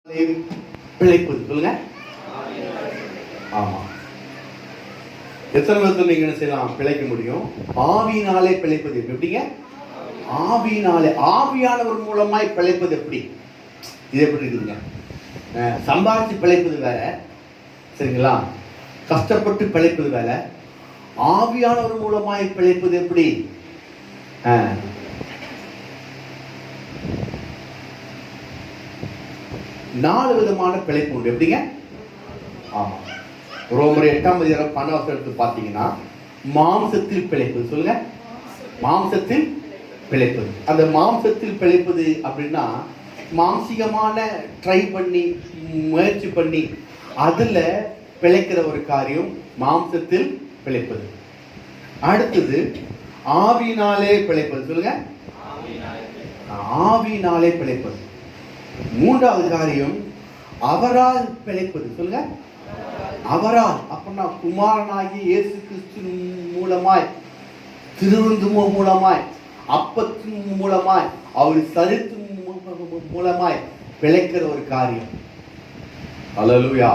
பிழைப்பது சொல்லுங்க. ஆமா, எத்தனை விதத்தில் நீங்க என்ன செய்யலாம் பிழைக்க முடியும்? ஆவியினாலே பிழைப்பது எப்படிங்க? ஆவியினாலே, ஆவியானவர் மூலமாய் பிழைப்பது எப்படி? இது எப்படி இருக்குதுங்க? சம்பாதிச்சு பிழைப்பது வேற, சரிங்களா? கஷ்டப்பட்டு பிழைப்பது வேற. ஆவியானவர் மூலமாய் பிழைப்பது எப்படி? 4 விதமான பிழைப்பு உண்டு. எப்படிங்க? ஆமா, ரோமர் 8:12 எடுத்து பார்த்தீங்கன்னா, மாம்சத்தில் பிழைப்பது சொல்லுங்க. மாம்சத்தில் பிழைப்பது. அந்த மாம்சத்தில் பிழைப்பது அப்படின்னா மாம்சிகமான ட்ரை பண்ணி முயற்சி பண்ணி அதுல பிழைக்கிற ஒரு காரியம் மாம்சத்தில் பிழைப்பது. அடுத்தது ஆவியினாலே பிழைப்பது சொல்லுங்க. ஆவியினாலே பிழைப்பது. 3வது காரியம் அவரால் பிழைப்பது சொல்லுங்க. அவரால் அப்படின்னா குமாரனாகி இயேசு கிறிஸ்து மூலமாய், திருவிருந்து மூலமாய், அப்பத்தின் மூலமாய், அவர் சரித்து மூலமாய் பிழைக்கிற ஒரு காரியம். அல்லேலூயா,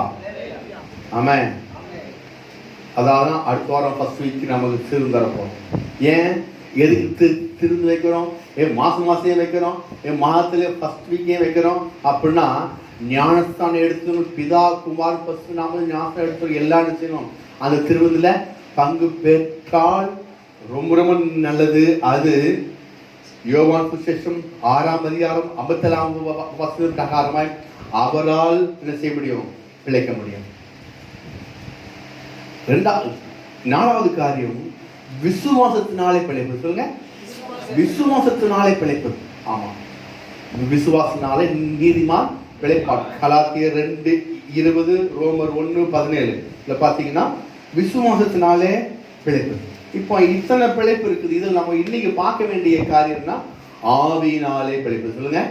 ஆமென். அதாவது அடுத்த வாரம் ஃபர்ஸ்ட் வீக் நமக்கு திருந்து தரப்போம். ஏன் எதுக்கு திருந்து வைக்கிறோம்? மாசம் வைக்கிறோம், மாதத்துல ஃபர்ஸ்ட் வீக்கே வைக்கிறோம் அப்படின்னா ஞானஸ்தானம் எடுத்துக்கணும். பிதா குமார் பசு நாம ஞானஸ்தானம் எடுத்துக்கணும். எல்லாம் செய்யணும். அந்த திருவிருந்துல பங்கு பெற்றால் ரொம்ப ரொம்ப நல்லது. அது யோவான் சுவிசேஷம் 6:57 பிரகாரமாய் அவரால் என்ன செய்ய முடியும்? பிழைக்க முடியும். 4வது காரியம் விசுவாசத்தினாலே பிழைப்பது சொல்லுங்க. விசுவாசத்தினாலே பிழைப்பது. ஆமா, விசுவாசத்தினாலே நீதிமான் பிழைப்பார். கலாத்தியர் 2:20, ரோமர் 1:17 பாத்தீங்கன்னா விசுவாசத்தினாலே பிழைப்பது. இப்போ இத்தனை பிழைப்பு இருக்குது. இது நம்ம இன்னைக்கு பார்க்க வேண்டிய காரியம்னா ஆவியினாலே பிழைப்பது சொல்லுங்க.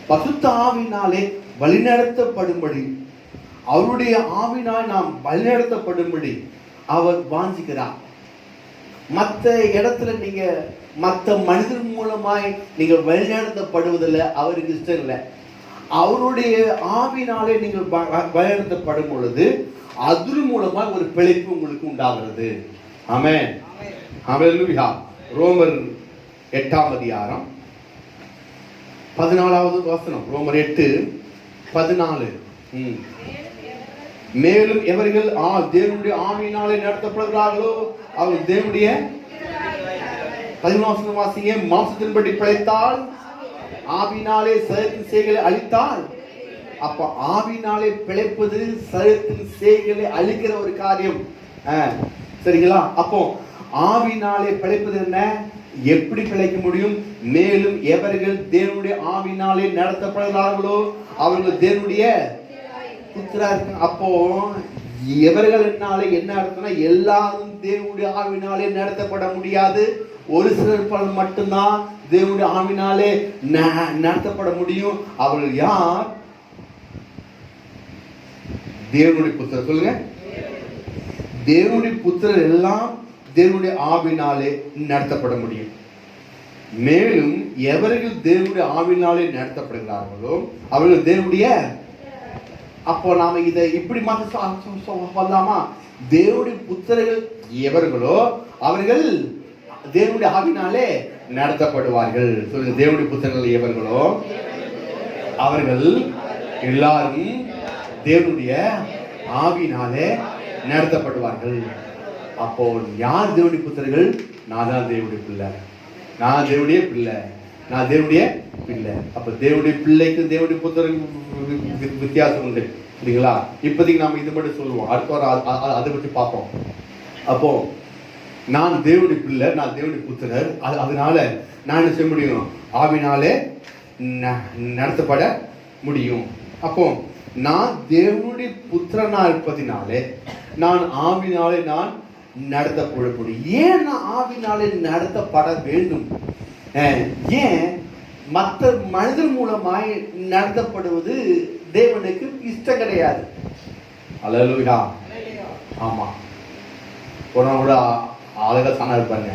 பசுத்த ஆவியினாலே வழிநடத்தப்படும்படி, அவருடைய ஆவினால் நாம் வழிநடத்தப்படும்படி அவர் வாஞ்சிக்கிறார். மற்ற இடத்துல நீங்க மற்ற மனிதர் மூலமாய் நீங்க வழிநடத்தப்படுவதில்லை, அவருக்கு இஷ்டம் இல்லை. அவருடைய ஆவினாலே நீங்கள் வழிநடத்தப்படும் பொழுது அது மூலமாக ஒரு பிழைப்பு உங்களுக்கு உண்டாகிறது. ஆமென், ஹல்லேலூயா. ரோமர் 8:14 ரோமர் 8:14. மேலும் எவர்கள் தேவனுடைய ஆவியினாலே நடத்தப்படுகிறார்களோ அவர்கள் தேவனுடைய 11 வாசிங்க. மாம்சத்தின்படி பிழைத்தால் ஆவியினாலே சரீரத்தின் செய்களை அழித்தால். அப்ப ஆவியினாலே பிழைப்பது சரீரத்தின் செய்களை அழிக்கிற ஒரு காரியம், சரிங்களா? அப்போ ஆவியினாலே பிழைப்பது என்ன? எப்படி பிழைக்க முடியும்? மேலும் எவர்கள் தேவனுடைய ஆவியினாலே நடத்தப்படுகிறார்களோ அவர்கள் தேவனுடைய புத்திரா இருக்கு. அப்போ எவர்கள் என்னாலே என்ன அர்த்தம்னா எல்லாரும் தேவனுடைய ஆவினாலே நடத்தப்பட முடியாது. ஒரு சிலர் பலர் மட்டும்தான் தேவனுடைய ஆவினாலே நடத்தப்பட முடியும். அவர்கள் யார்? தேவனுடைய புத்திரர் சொல்லுங்க. தேவனுடைய புத்திரர் எல்லாம் தேவனுடைய ஆவினாலே நடத்தப்பட முடியும். மேலும் எவர்கள் தேவனுடைய ஆவினாலே நடத்தப்படுகிறார்களோ அவர்கள் தேவனுடைய. அப்போ நாம இதை இப்படி மாற்ற சொல்லலாமா? தேவனுடைய புத்திரர்கள் எவர்களோ அவர்கள் தேவனுடைய ஆவினாலே நடத்தப்படுவார்கள். சொல்லுங்க, தேவனுடைய புத்திரர்கள் எவர்களோ அவர்கள் எல்லாரும் தேவனுடைய ஆவினாலே நடத்தப்படுவார்கள். அப்போ யார் தேவனுடைய புத்திரர்கள்? நான் தான் தேவனுடைய பிள்ளை, நான் தேவனுடைய பிள்ளை, நான் தேவனுடைய பிள்ளை. அப்ப தேவனுடைய பிள்ளைக்கு தேவனுடைய புத்திரருக்கு வித்தியாசம் உண்டு, சரிங்களா? இப்போதைக்கு நாம இது மட்டும் சொல்லுவோம், அடுத்த வாரம் அதை பற்றி பார்ப்போம். அப்போ நான் தேவனுடைய பிள்ளை, நான் தேவனுடைய புத்திரர், அதனால நான் என்ன செய்ய முடியும்? ஆவினாலே நடத்தப்பட முடியும். அப்போ நான் தேவனுடைய புத்திரனா இருப்பதினாலே நான் ஆவினாலே நான் நடத்தப்பட முடியும். ஏன் நான் ஆவினாலே நடத்தப்பட வேண்டும்? ஏன் மற்ற மனிதர் மூலமாய் நடத்தப்படுவது தேவனுக்கு இஷ்டம் கிடையாது. அல்லேலூயா, ஆமா. போன கூட அழகா சாணம் இருப்பாங்க.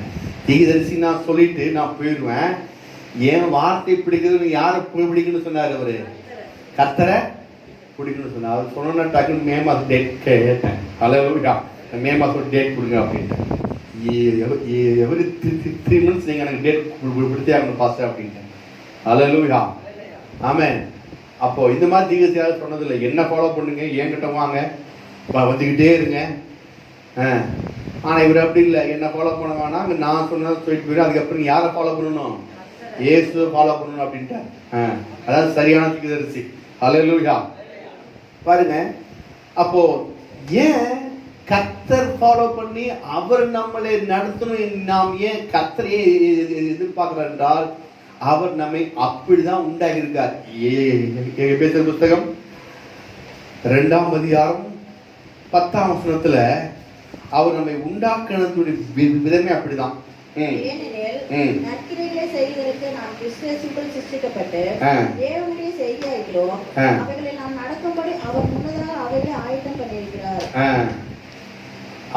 தீர்க்கதரிசி நான் சொல்லிட்டு நான் போயிடுவேன், என் வார்த்தை பிடிக்குதுன்னு யாரை பிடிக்குன்னு சொன்னார் அவரு? கர்த்தரை பிடிக்கணும்னு சொன்னா அவர் சொன்ன டக்குன்னு மே மாதம் டேட் கேட்டேன். ஹalleluya, மே மாதம் டேட் கொடுங்க அப்படின்ட்டேன். எவரி 3 months நீங்க எனக்கு டேட் கொடுத்தே ஆகணும் பாஸ்டர் அப்படின்ட்டேன். ஹalleluya, ஆமென். அப்போ இந்த மாதிரி தீர்க்கதரிசியாவது சொன்னதில்லை, என்ன ஃபாலோ பண்ணுங்க, என்கிட்ட வாங்க, வந்துக்கிட்டே இருங்க. ஆனால் இவர் அப்படி இல்லை, என்ன ஃபாலோ பண்ண வேணாம், நான் சொன்னதை சொல்லிட்டு போயிடும். அதுக்கப்புறம் யாரை ஃபாலோ பண்ணணும், இயேசுவை ஃபாலோ பண்ணணும் அப்படின்ட்டு. அதாவது சரியான தீர்க்கதரிசி. ஹல்லேலூயா. பாருங்க, அப்போ ஏன் கர்த்தர் ஃபாலோ பண்ணி அவர் நம்மளை நடத்தணும், நாம் ஏன் கர்த்தரையே எதிர்பார்க்கிறார் என்றால் அவர் நம்மை அப்படிதான் உண்டாகி இருக்கார். எபேசியர் புத்தகம் 2ஆம் அதிகாரம் 10ஆம் வசனத்துல அவர் நம்மை உண்டாக்குனதுடைய விதமே அப்படிதான். நற்கிரியைகளை செய்வதற்கு நாம் கிறிஸ்துவுக்குள் சிருஷ்டிக்கப்பட்டு தேவனுடைய செய்தியா இருக்கிறோம். அவைகளை நாம் நடக்கும்படி அவர் முன்னதாக அவைகளை ஆயத்தம் பண்ணியிருக்கிறார்.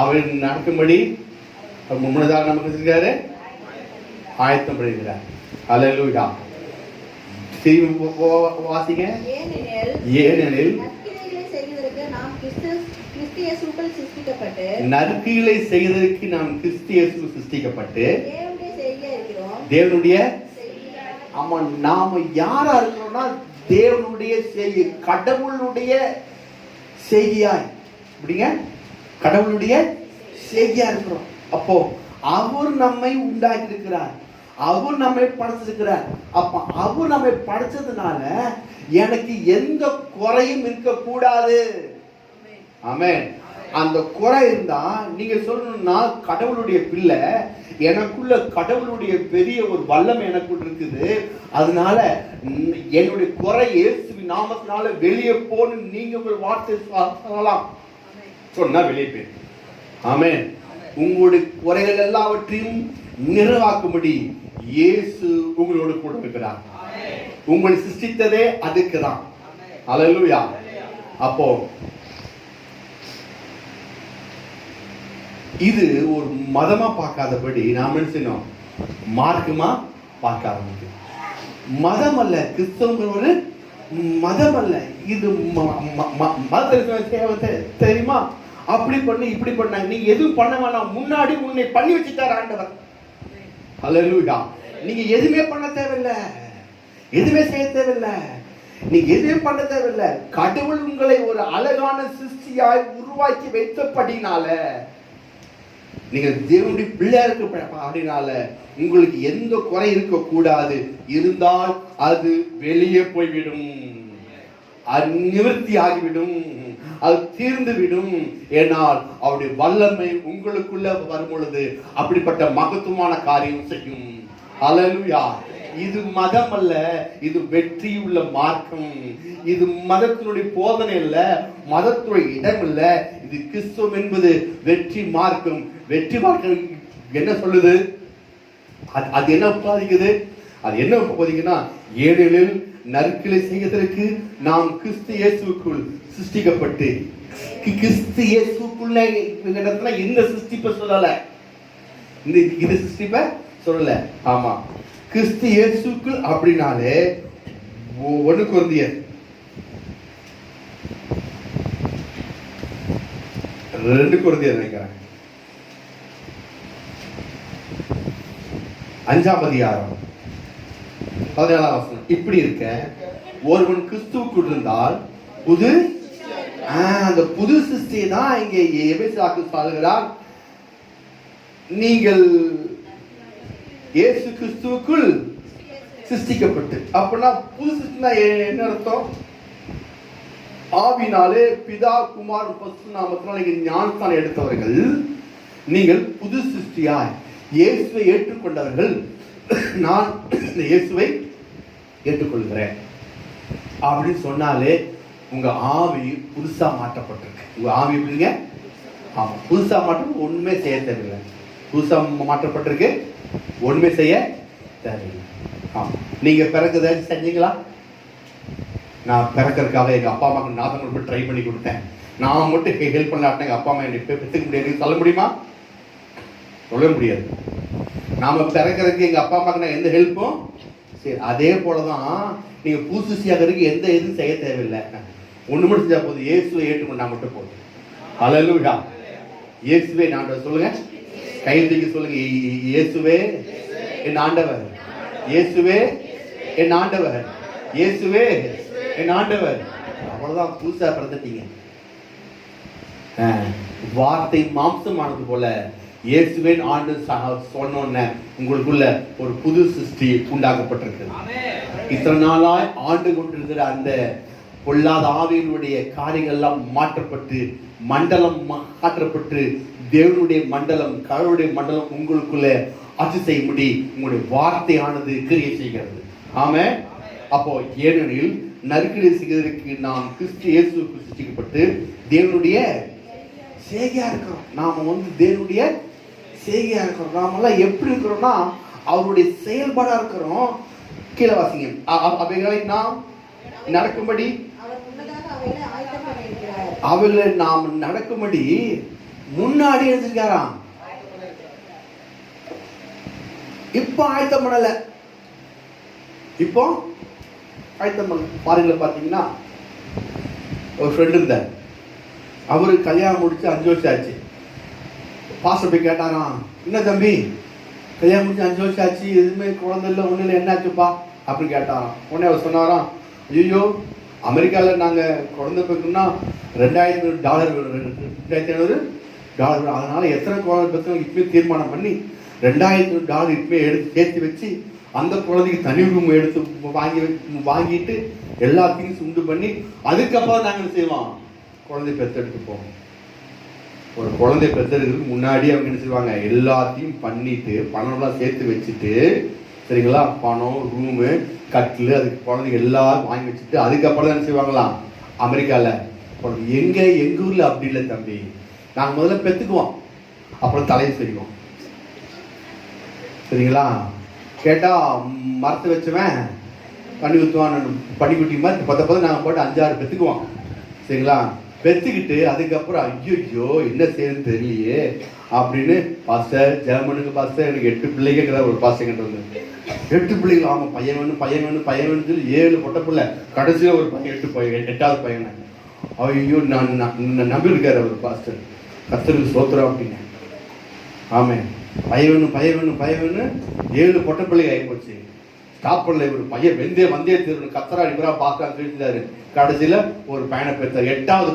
அவர் நடக்கும்படி முன்னதாக நமக்கு இருக்காரு, ஆயத்தம் பண்ணியிருக்கிறார். ஹல்லேலூயா. வாசிங்க. ஏனெனில் நற்கிரியை செய்வதற்கு நாம் கிறிஸ்து சிருஷ்டிக்கப்பட்டு தேவனுடைய, ஆமா, நாம யாரா இருக்கிறோம்னா தேவனுடைய செய்தி, கடவுளுடைய செய்தியாய், அப்படிங்க, கடவுளுடைய செய்தியா இருக்கிறோம். அப்போ அவர் நம்மை உண்டாக்கி இருக்கிறார், அவர் நம்மை படைச்சிருக்கிறார். அப்ப அவர் நம்மை படைச்சதுனால எனக்கு எந்த குறையும் இருக்கக்கூடாது. ஆமென். அந்த குறை இருந்தா நீங்க சொல்லணும்னா கடவுளுடைய பிள்ளை, எனக்குள்ள கடவுளுடைய பெரிய ஒரு வல்லமை எனக்குள்ள இருக்குது, அதனால என்னுடைய குறை இயேசுவின் நாமத்தினால வெளியே போன்னு நீங்க உங்கள் வார்த்தை சொல்லலாம். சொன்னா வெளியே போய். ஆமென். உங்களுடைய குறைகள் எல்லாவற்றையும் நிறைவாக்கும்படி இயேசு உங்களோடு கூட இருக்கிறார். உங்களை சிருஷ்டித்ததே அதுக்குதான். ஹல்லேலூயா. அப்போ இது ஒரு மதமா பார்க்காதபடி நாம் என்ன செய்யணும், மார்க்கமா பார்க்க ஆரம்பிக்கும். மதம் அல்ல, கிறிஸ்தவங்கிற ஒரு மதம் அல்ல, இது தெரியுமா, அப்படி பண்ணி இப்படி பண்ணாங்க, நீங்க எதுவும் பண்ண வேணாம், முன்னாடி உன்னை பண்ணி வச்சுட்டார் ஆண்டவர். ஹல்லேலூயா. நீங்க எதுவுமே பண்ண தேவையில்லை, எதுவுமே செய்ய தேவையில்லை, நீங்க எதுவுமே பண்ண தேவையில்லை. கடவுள் உங்களை ஒரு அழகான சிருஷ்டியாய் உருவாக்கி வைத்தபடினால, நீங்க தேவனுடைய பிள்ளையா இருக்க அப்படினால உங்களுக்கு எந்த குறை இருக்க கூடாது. இருந்தால் அது வெளியே போய்விடும், அது நிவர்த்தி ஆகிவிடும், அது தீர்ந்து விடும். ஏனால் அவருடைய வல்லமை உங்களுக்குள்ள வரும் பொழுது அப்படிப்பட்ட மகத்துவமான காரியம் செய்யும். ஹல்லேலூயா. இது மதம் அல்ல, இது வெற்றியுள்ள மார்க்கம். இது மதத்தினுடைய போதனை அல்ல, மதத்துடைய இடம் இல்ல. இது கிறிஸ்துவம் என்பது வெற்றி மார்க்கம். வெற்றி மார்க்கம் என்ன சொல்லுது, அது என்ன உபாதிக்குது, அது என்ன உபாதிக்குன்னா, ஏனெனில் நற்கிரியை செய்வதற்கு நாம் கிறிஸ்து இயேசுவுக்குள் சிருஷ்டிக்கப்பட்டு, கிறிஸ்து இயேசுக்குள்ள இந்த சிருஷ்டிப்ப சொல்லல, இந்த சிருஷ்டிப்ப சொல்லல. ஆமா, கிறிஸ்து இயேசுக்குள் அப்படினாலே 1 கொரிந்தியர் 2 கொரிந்தியர் நினைக்கிறேன் 5ஆம் அதிகாரம் 17ஆம் வசனம் இப்படி இருக்க, ஒருவன் கிறிஸ்துவுக்குள் இருந்தால் புது, அந்த புது சிருஷ்டி தான் இங்கே எபேசியருக்கு சொல்கிறார். நீங்கள் இயேசு கிறிஸ்துவுக்குள் சிருஷ்டிக்கப்பட்டு, அப்படின்னா புது சிருஷ்டினா என்ன அர்த்தம், ஆவினாலே பிதா குமார் பரிசுத்த நாமத்தினால் நீங்கள் ஞானஸ்நானம் எடுத்தவர்கள், நீங்கள் புது சிருஷ்டியாய் இயேசுவை ஏற்றுக்கொண்டவர்கள். நான் இயேசுவை ஏற்றுக்கொள்கிறேன் அப்படின்னு சொன்னாலே உங்க ஆவி புதுசா மாற்றப்பட்டிருக்கு. உங்க ஆவி எப்படிங்க, ஆமா, புதுசா மாற்றம் ஒண்ணுமே செய்ய தேவையில்லை. புதுசா மாற்றப்பட்டிருக்கு, ஒண்ணுமே செய்ய தேவையில்லை. ஆமா, நீங்க பிறகு செஞ்சீங்களா? நான் பிறக்கிறதுக்காக எங்க அப்பா அம்மாவுக்கு நாதம் போய் ட்ரை பண்ணி கொடுத்தேன், நான் மட்டும் ஹெல்ப் பண்ணலாட்டேன், எங்க அப்பா அம்மா என்னை பெற்றுக்க முடியாது சொல்ல முடியுமா? சொல்ல முடியாது. நாம பிறக்கிறதுக்கு எங்க அப்பா அம்மாவுக்கு நான் எந்த ஹெல்ப்பும் சரி, அதே போலதான் நீங்க பூசிசியாகிறதுக்கு எந்த எதுவும் செய்ய தேவையில்லை. ஒண்ணு மட்டும் செஞ்சா போதும், இயேசுவை ஏற்றுக்கொண்டா மட்டும் போதும். ஹல்லேலூயா. இயேசுவே ஆண்டவர். சொல்லுங்க, கை தூக்கி சொல்லுங்க, இயேசுவே என் ஆண்டவர், இயேசுவே என் ஆண்டவர், இயேசுவே என் ஆண்டவர். அவ்வளவுதான், புதுசா பிறந்துட்டீங்க. வார்த்தை மாம்சமானது போல இயேசுவே ஆண்டு சொன்ன உங்களுக்குள்ள ஒரு புது சிருஷ்டி உண்டாக்கப்பட்டிருக்கு. இத்தனை நாளாய் ஆண்டு கொண்டிருக்கிற அந்த பொல்லாத ஆவியினுடைய காரியங்கள் எல்லாம் மாற்றப்பட்டு மண்டலம் மாற்றப்பட்டு தேவனுடைய மண்டலம், கடவுளுடைய மண்டலம் உங்களுக்குள்ள ஆட்சி செய்யும்படி உங்களுடைய வார்த்தையானது கிரியை செய்கிறது. ஆமென். அப்போ ஏனெனில் நற்கிரியை செய்வதற்கு நாம் கிறிஸ்து இயேசு சிருஷ்டிக்கப்பட்டு தேவனுடைய சேகையா இருக்கிறோம். நாம தேவனுடைய சேகையா இருக்கிறோம். நாமெல்லாம் எப்படி இருக்கிறோம்னா அவருடைய செயல்பாடா இருக்கிறோம். கீழே வாசிங்க. அவைகளை நாம் நடக்கும்படி, அவைகளை நாம் நடக்கும்படி முன்னாடி எழுதிருக்காராம். இப்போ ஆயத்தம் பண்ணல, இப்போ ஆயத்தம் பண்ணல. பாருங்கள, பாத்தீங்கன்னா ஒரு ஃப்ரெண்ட் இருந்தார். அவரு கல்யாணம் முடிச்சு 5 வருஷம் ஆச்சு. பாஸ்டர் போய் கேட்டாராம், என்ன தம்பி கல்யாணம் முடிச்சு 5 வருஷம் ஆச்சு, எதுவுமே குழந்தை இல்லை, ஒண்ணு இல்லை, என்ன ஆச்சுப்பா அப்படின்னு கேட்டாராம். உடனே அவர் சொன்னாராம், ஐயோ அமெரிக்காவில் நாங்கள் குழந்தை பெக்கணும்னா $2,500 $2,500. அதனால எத்தனை குழந்தை பெற்றோம் இப்பவே தீர்மானம் பண்ணி $2,500 இப்பவே எடுத்து சேர்த்து வச்சு அந்த குழந்தைக்கு தனி ரூம் எடுத்து வாங்கிட்டு எல்லா திங்ஸ் உண்டு பண்ணி அதுக்கப்புறம் நாங்கள் என்ன செய்வோம், குழந்தை பெற்றெடுத்து போவோம். ஒரு குழந்தை பெற்றெடுக்கிறதுக்கு முன்னாடி அவங்க என்ன செய்வாங்க, எல்லாத்தையும் பண்ணிட்டு பணம்லாம் சேர்த்து வச்சுட்டு, சரிங்களா, பணம், ரூமு, கட்டில், அதுக்கு குழந்தைங்க எல்லாம் வாங்கி வச்சுட்டு அதுக்கப்புறம் தான் என்ன செய்வாங்களாம் அமெரிக்காவில். எங்கள் ஊரில் அப்படி இல்லை தம்பி. நாங்கள் முதல்ல பெற்றுக்குவோம், அப்புறம் தலையை செய்வோம். சரிங்களா, கேட்டால் மரத்தை வச்சுவேன் பண்ணி ஊற்றுவான், பனிக்குட்டி மாதிரி 10 நாங்கள் போட்டு 5-6 பெற்றுக்குவோம். சரிங்களா, பெற்றுக்கிட்டு அதுக்கப்புறம் ஐயோ என்ன செய்யணும்னு தெரியலையே அப்படின்னு பாஸ்டர், ஜெர்மனுக்கு பாஸ்டர் எனக்கு 8 பிள்ளைங்கிற ஒரு பாஸ்டர் கிட்ட வந்து 8 பிள்ளைகள். ஆமாம், பையன் வேணும் சொல்லி 7 பொட்ட பிள்ளை, கடைசியில் ஒரு பையன் 8வது பையன். ஐயோ நான் நம்பியிருக்காரு அவர் பாஸ்டர், கர்த்தருக்கு சோத்திரம் அப்படின்னு. ஆமாம், பையன் வேணும் 7 பொட்ட பிள்ளை ஆகி போச்சு. ஸ்டாப் பண்ணல, ஒரு பையன் வந்தே தீரணும், கத்தரா இவரா பார்க்க சொல்லியிருந்தாரு. கடைசியில் ஒரு பையனை பெற்றார், 8வது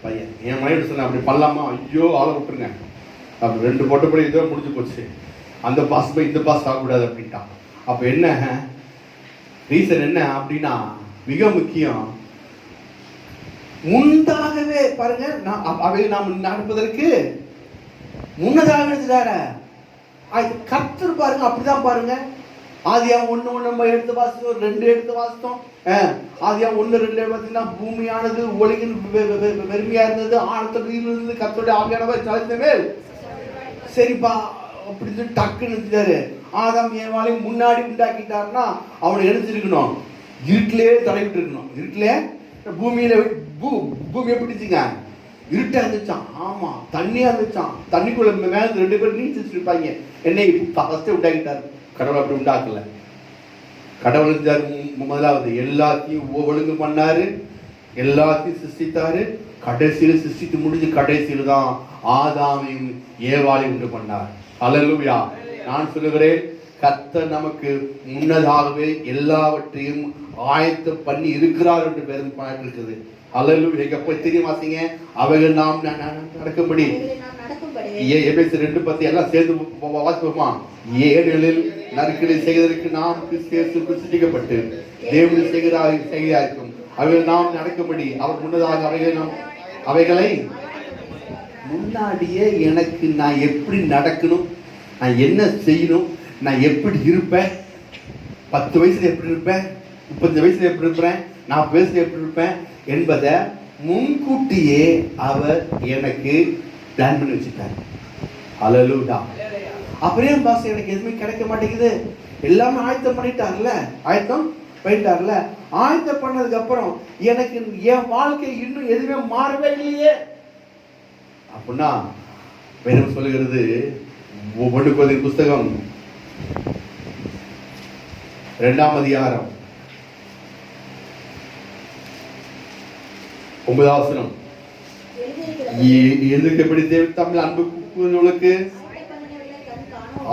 பையன். என் மனைவி சொன்ன, அப்படி பண்ணலாமா, ஐயோ ஆளை விட்டுருங்க, அப்படி 2 பொட்ட பிள்ளை இதோ முடிஞ்சு போச்சு, அந்த பாஸ் போய் இந்த பாஸ் ஆகக்கூடாது அப்படின்ட்டான். அப்போ என்ன ரீசன் என்ன அப்படின்னா, மிக முக்கியம், முன்னதாகவே பாருங்க, அவை நாம் நடப்பதற்கு முன்னதாக எழுதுறார கர்த்தர் பாருங்க. அப்படிதான் பாருங்க, ஆதியாகமம் 1 நம்ம எடுத்து வாசித்தோம், 2 எடுத்து வாசித்தோம். ஆதியாகமம் 1-2 பார்த்தீங்கன்னா, பூமியானது ஒளியின் வெறுமையா இருந்தது, ஆழத்தில் இருந்தது, கர்த்தருடைய ஆவியானவர் சலித்த மேல். சரிப்பா அப்படின்னு டக்குன்னு இருந்துட்டாரு. ஆதாம் ஏவாளையும் முன்னாடி உண்டாக்கிட்டாருன்னா அவனை எடுத்துருக்கணும், இருட்டிலே தடவிட்டு இருக்கணும். இருட்டிலே பூமியில பூமி எப்படிச்சுங்க, இருட்டா இருந்துச்சான். ஆமா, தண்ணியா இருந்துச்சான். தண்ணிக்குள்ள மேல 2 பேர் நீச்சல் இருப்பாங்க. என்னை ஃபர்ஸ்ட் உண்டாக்கிட்டாரு கடவுள். அப்படி உண்டாக்கல, கடவுள் இருந்தாரு. முதலாவது எல்லாத்தையும் ஒழுங்கு பண்ணாரு, எல்லாத்தையும் சிருஷ்டித்தாரு. கடைசியில் சிருஷ்டித்து முடிஞ்சு கடைசியில் தான் ஆதாமையும் ஏவாளையும் உண்டு பண்ணார். அல்லேலூயா. நான் சொல்லுகிறேன், கர்த்தர் நமக்கு முன்னதாகவே எல்லாவற்றையும் ஆயத்தம் பண்ணி இருக்கிறார் என்று பேரும் இருக்குது. அல்லேலூயா. எப்ப தெரியும் வாசிங்க, அவைகள் நாம் நடக்கும்படி. எபேசியர் 2:10 எல்லாம் சேர்ந்து வாசிப்போமா? ஏனெனில் நற்கிரியை செய்வதற்கு நாம் கிறிஸ்து சிருஷ்டிக்கப்பட்டு தேவனுடைய செய்கிறா இருக்கும். அவைகள் நாம் நடக்கும்படி அவர் முன்னதாக அவைகளை முன்னாடியே எனக்கு நான் எப்படி நடக்கணும், நான் என்ன செய்யணும், நான் எப்படி இருப்பேன், 10 வயசுல எப்படி இருப்பேன், 35 வயசுல எப்படி இருப்பேன், 40 வயசுல எப்படி இருப்பேன் என்பதை முன்கூட்டியே அவர் எனக்கு பிளான் பண்ணி வச்சுட்டார். அல்லேலூயா. அப்படியே பாஸ் எனக்கு எதுவுமே கிடைக்க மாட்டேங்குது, எல்லாமே ஆயத்தம் பண்ணிட்டார்ல, ஆயத்தம் பண்ணதுக்கு அப்புறம் எனக்கு என் வாழ்க்கை இன்னும் எதுவுமே மாறவே இல்லையே அப்படின்னா, வேதம் சொல்லுகிறது, 1 கொரிந்தியர் புஸ்தகம் 2ஆம் அதிகாரம் 9ஆம் வசனம். எப்படி தேவ தமிழ் அன்பு கூறுவர்களுக்கு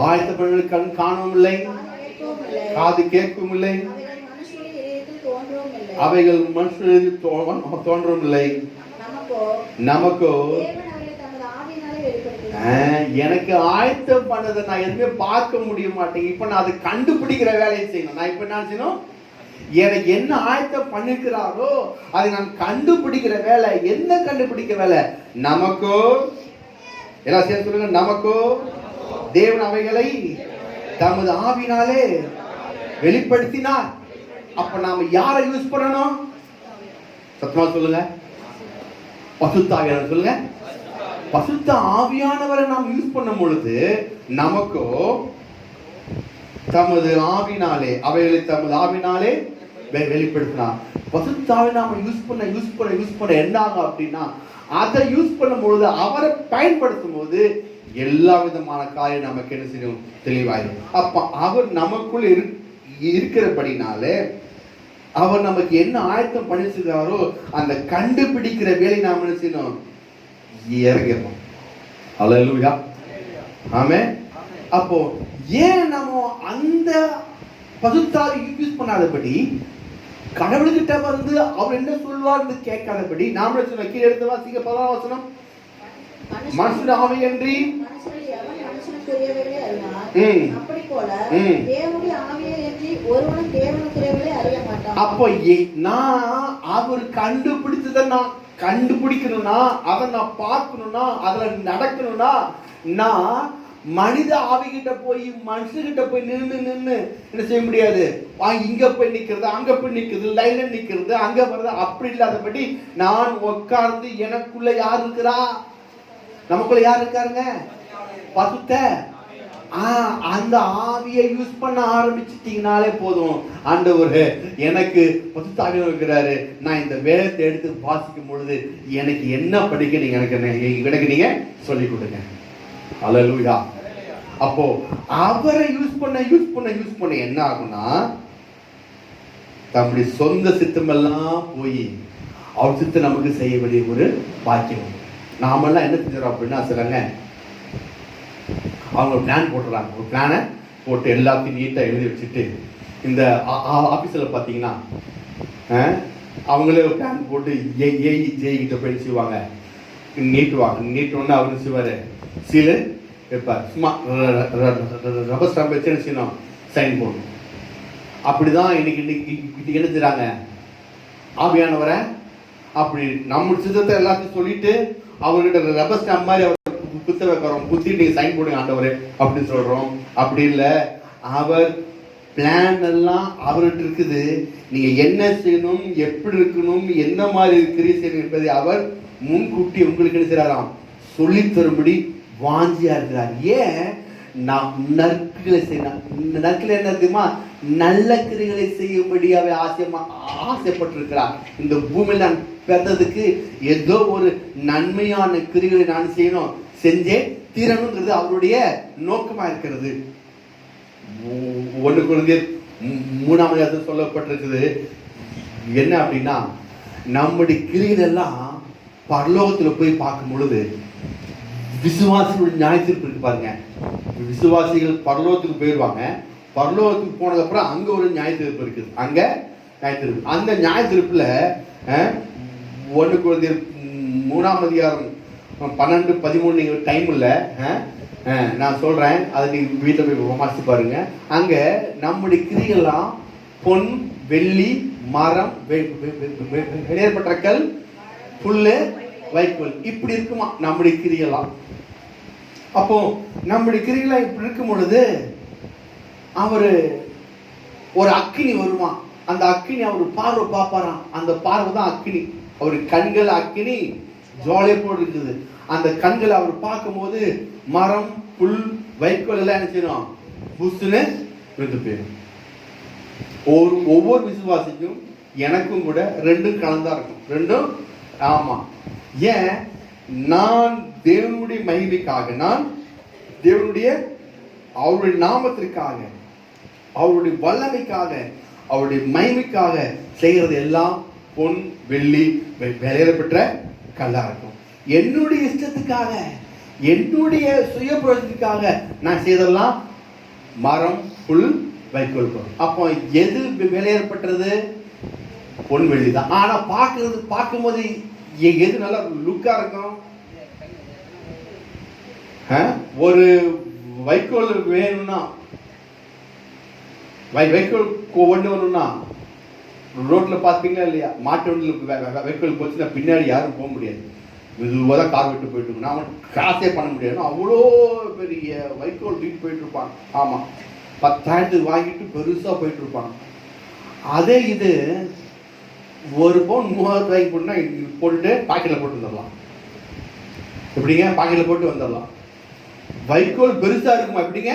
ஆயத்த பண்ண கண் காணவும் இல்லை, காது கேட்கவும் இல்லை, அவைகள் மனுஷனுக்கு தோன்றவும் இல்லை. நமக்கோ எனக்கு ஆயத்தம் பண்ணதை நான் எதுவுமே பார்க்க முடிய மாட்டேன். இப்ப நான் அதை கண்டுபிடிக்கிற வேலையை செய்யணும். நான் இப்ப என்ன செய்யணும்? எனக்கு என்ன ஆயத்தம் பண்ணிருக்கிறாரோ அதை நான் கண்டுபிடிக்கிற வேலை. என்ன கண்டுபிடிக்கிற வேலை? நமக்கோ, எல்லாம் சேர்ந்து சொல்லுங்க, நமக்கோ தேவன் அவைகளை தமது ஆவினாலே வெளிப்படுத்தினார். அப்ப நாம யாரை யூஸ் பண்ணணும்? சத்தமா சொல்லுங்க, பசுத்த ஆவியானவர். சொல்லுங்க, பசுத்த ஆவியானவரை நாம் யூஸ் பண்ணும் பொழுது நமக்கோ தமது ஆவினாலே அவைகளை தமது ஆவினாலே வெளிப்படுத்தினார். பசுத்த ஆவி நாம யூஸ் பண்ண என்ன ஆகும் அப்படின்னா, அதை யூஸ் பண்ணும் பொழுது, அவரை பயன்படுத்தும் போது எல்லா விதமான காரியம் நமக்கு என்ன செய்யும்? தெளிவாயிடும். அப்ப அவர் நமக்குள் இருக்கிறபடினாலே அவர் நமக்கு என்ன ஆயத்தம் பண்ணிச்சிருக்காரோ அந்த கண்டுபிடிக்கிற வேலை நாம் என்ன செய்யணும்? இறங்கணும். அல்லேலூயா, ஆமென். அப்போ ஏன் நம்ம அந்த பசுத்தாவி யூஸ் பண்ணாதபடி, கடவுள்கிட்ட வந்து அவர் என்ன சொல்வார்னு கேட்காதபடி நாம சொன்ன கீழே எடுத்து வாசிக்க 10ஆம் வசனம். மனுஷன் ஆவியின்றி அப்போ நான் அவர் கண்டுபிடிச்சதை நான் கண்டுபிடிக்கணும்னா, அதை நான் பார்க்கணும்னா, அதுல நடக்கணும்னா, நான் மனித ஆவிகிட்ட போய் மனுஷகிட்ட போய் நின்று என்ன செய்ய முடியாது. இங்க போய் நிக்கிறது, அங்க போய் நிக்கிறது, லைன்ல நிக்கிறது, அங்க வருது, அப்படி இல்லாதபடி நான் உட்கார்ந்து எனக்குள்ள யார் இருக்கிறா? நமக்குள்ள யார் இருக்காருங்க? பசுத்த அந்த ஆவியை யூஸ் பண்ண ஆரம்பிச்சிட்டீங்கனாலே போதும். ஆண்டவரே எனக்கு பசுத்த ஆவியா இருக்கிறாரு, நான் இந்த வேதத்தை எடுத்து வாசிக்கும் பொழுது எனக்கு என்ன படிக்க நீங்க எனக்கு நீங்க சொல்லிக் கொடுங்க. அல்லேலூயா. அப்போ அவரை யூஸ் பண்ண என்ன ஆகும்னா, தம்முடைய சொந்த சித்தமெல்லாம் போய் அவர் சித்தம் நமக்கு செய்ய வேண்டிய ஒரு பாக்கியம். நாமெல்லாம் என்ன செஞ்சோம் அப்படின்னா, சிலங்க அவங்க பிளான் போட்டுறாங்க. ஒரு பிளானை போட்டு எல்லாத்தையும் நீட்டாக எழுதி வச்சுட்டு, இந்த ஆஃபீஸில் பார்த்தீங்கன்னா அவங்களே ஒரு பிளான் போட்டு ஜெயிக்கிட்ட போய் செய்வாங்க, நீட்டுவாங்க. அவர் செய்வார், சீலு வைப்பார், சும்மா ரப்பர் ஸ்டாம்ப் வச்சு என்ன செய்யணும்? சைன் போடணும். அப்படிதான் இன்னைக்கு என்ன செய்றாங்க? ஆவியானவரை அப்படி நம்ம சித்தத்தை எல்லாத்தையும் சொல்லிட்டு அவர்கிட்ட ரப்பர் ஸ்டாம்ப் மாதிரி அவர் குத்த வைக்கிறோம், குத்திட்டு நீங்க சைன் போடுங்க ஆண்டவரே அப்படின்னு சொல்றோம். அப்படி இல்லை, அவர் பிளான் எல்லாம் அவர்கிட்ட இருக்குது. நீங்க என்ன செய்யணும், எப்படி இருக்கணும், எந்த மாதிரி இருக்கிறீர்கள் என்பதை அவர் முன்கூட்டி உங்களுக்கு என்ன செய்யறாராம்? சொல்லி தரும்படி வாஞ்சியா இருக்கிறார். ஏன்? நாம் நற்கிரிகளை செய்யணும். நற்கிரிகளை என்ன தெரியுமா? நல்ல கிரிகளை செய்யும்படி அவர் ஆசைப்பட்டிருக்கிறார். இந்த பூமியில் நான் பிறந்ததுக்கு ஏதோ ஒரு நன்மையான கிரிகளை நான் செய்யணும், செஞ்சே தீரணுங்கிறது அவருடைய நோக்கமா இருக்கிறது. 1 கொரிந்தியர் 3ஆம் அதிகாரத்தில் சொல்லப்பட்டிருக்குது. என்ன அப்படின்னா, நம்முடைய கிரிகள் எல்லாம் பரலோகத்தில் போய் பார்க்கும் பொழுது விசுவாசிகளுடைய நியாயத்தீர்ப்பு இருக்கு பாருங்க. விசுவாசிகள் பரலோகத்துக்கு போயிடுவாங்க. பரலோகத்துக்கு போனதுக்கு அப்புறம் அங்க ஒரு நியாயத்தீர்ப்பு இருக்குது. அங்க நியாயத்தீர்ப்பு, அந்த நியாயத்தீர்ப்புல 1 கொரிந்தியர் 3ஆம் அதிகாரம் 12-13 நீங்க டைம் இல்ல, நான் சொல்றேன், அதை நீங்க வீட்டில் போய் வாசிச்சு பாருங்க. அங்க நம்முடைய கிரிகள்லாம் பொன், வெள்ளி, மரம், வெளியேற்பட்ட கல், புல்லு, வைக்கோல், இப்படி இருக்குமா நம்முடைய கிரிகள்லாம். அப்போ நம்முடைய கிரிகள்லாம் இப்படி இருக்கும் பொழுது அவரு ஒரு அக்கினி வருமா, அந்த அக்கினி அவரு பார்வை பார்ப்பாராம். அந்த பார்வை தான் அக்கினி. அவரு கண்கள் அக்கினி ஜோலை போட்டு இருக்குது. அந்த கண்கள் அவர் பார்க்கும் போது மரம், புல், வைக்கோல் எல்லாம் என்ன செய்யணும்? புசுன்னு விழுந்து போயிடும். ஒவ்வொரு விசுவாசிக்கும் எனக்கும் கூட ரெண்டும் கலந்தா இருக்கும். ரெண்டும் ஆமா. ஏன்? நான் தேவனுடைய மகிமைக்காக, நான் தேவனுடைய அவருடைய நாமத்திற்காக அவருடைய வல்லமைக்காக, அவருடைய மகிமைக்காக செய்கிறது எல்லாம் பொன் வெள்ளி விலையில பெற்ற கல்லா இருக்கும். என்னுடைய இஷ்டத்துக்காக, என்னுடைய சுய பிரயோஜனத்துக்காக நான் செய்தெல்லாம் மரம், புல், வைக்கோல். அப்போ எது விலையேற்பட்டது? பொன் வெள்ளி தான். ஆனா பார்க்கும்போது எது நல்லா லுக்கா இருக்கும்? ஒரு வைக்கோல் வேணும்னா, வைக்கோல் கொண்டு வரணும்னா ரோட்ல பாத்தீங்களா இல்லையா? மாட்டு வண்டியில் வைக்கோல் போச்சுன்னா பின்னாடி யாரும் போக முடியாது. மெதுவாக தான் கார் விட்டு போயிட்டு இருக்கணும். அவன் காசே பண்ண முடியாது. அவ்வளோ பெரிய வைக்கோல் தூக்கிட்டு போயிட்டு இருப்பான். ஆமா, 10,000 வாங்கிட்டு பெருசா போயிட்டு இருப்பான். அதே இது ஒரு பவுன் 3000 வாங்கி போட்டுனா போட்டுட்டு பாக்கெட்ல போட்டு வந்துடலாம். எப்படிங்க? பாக்கெட்ல போட்டு வந்துடலாம். வைக்கோல் பெருசா இருக்குமா? எப்படிங்க?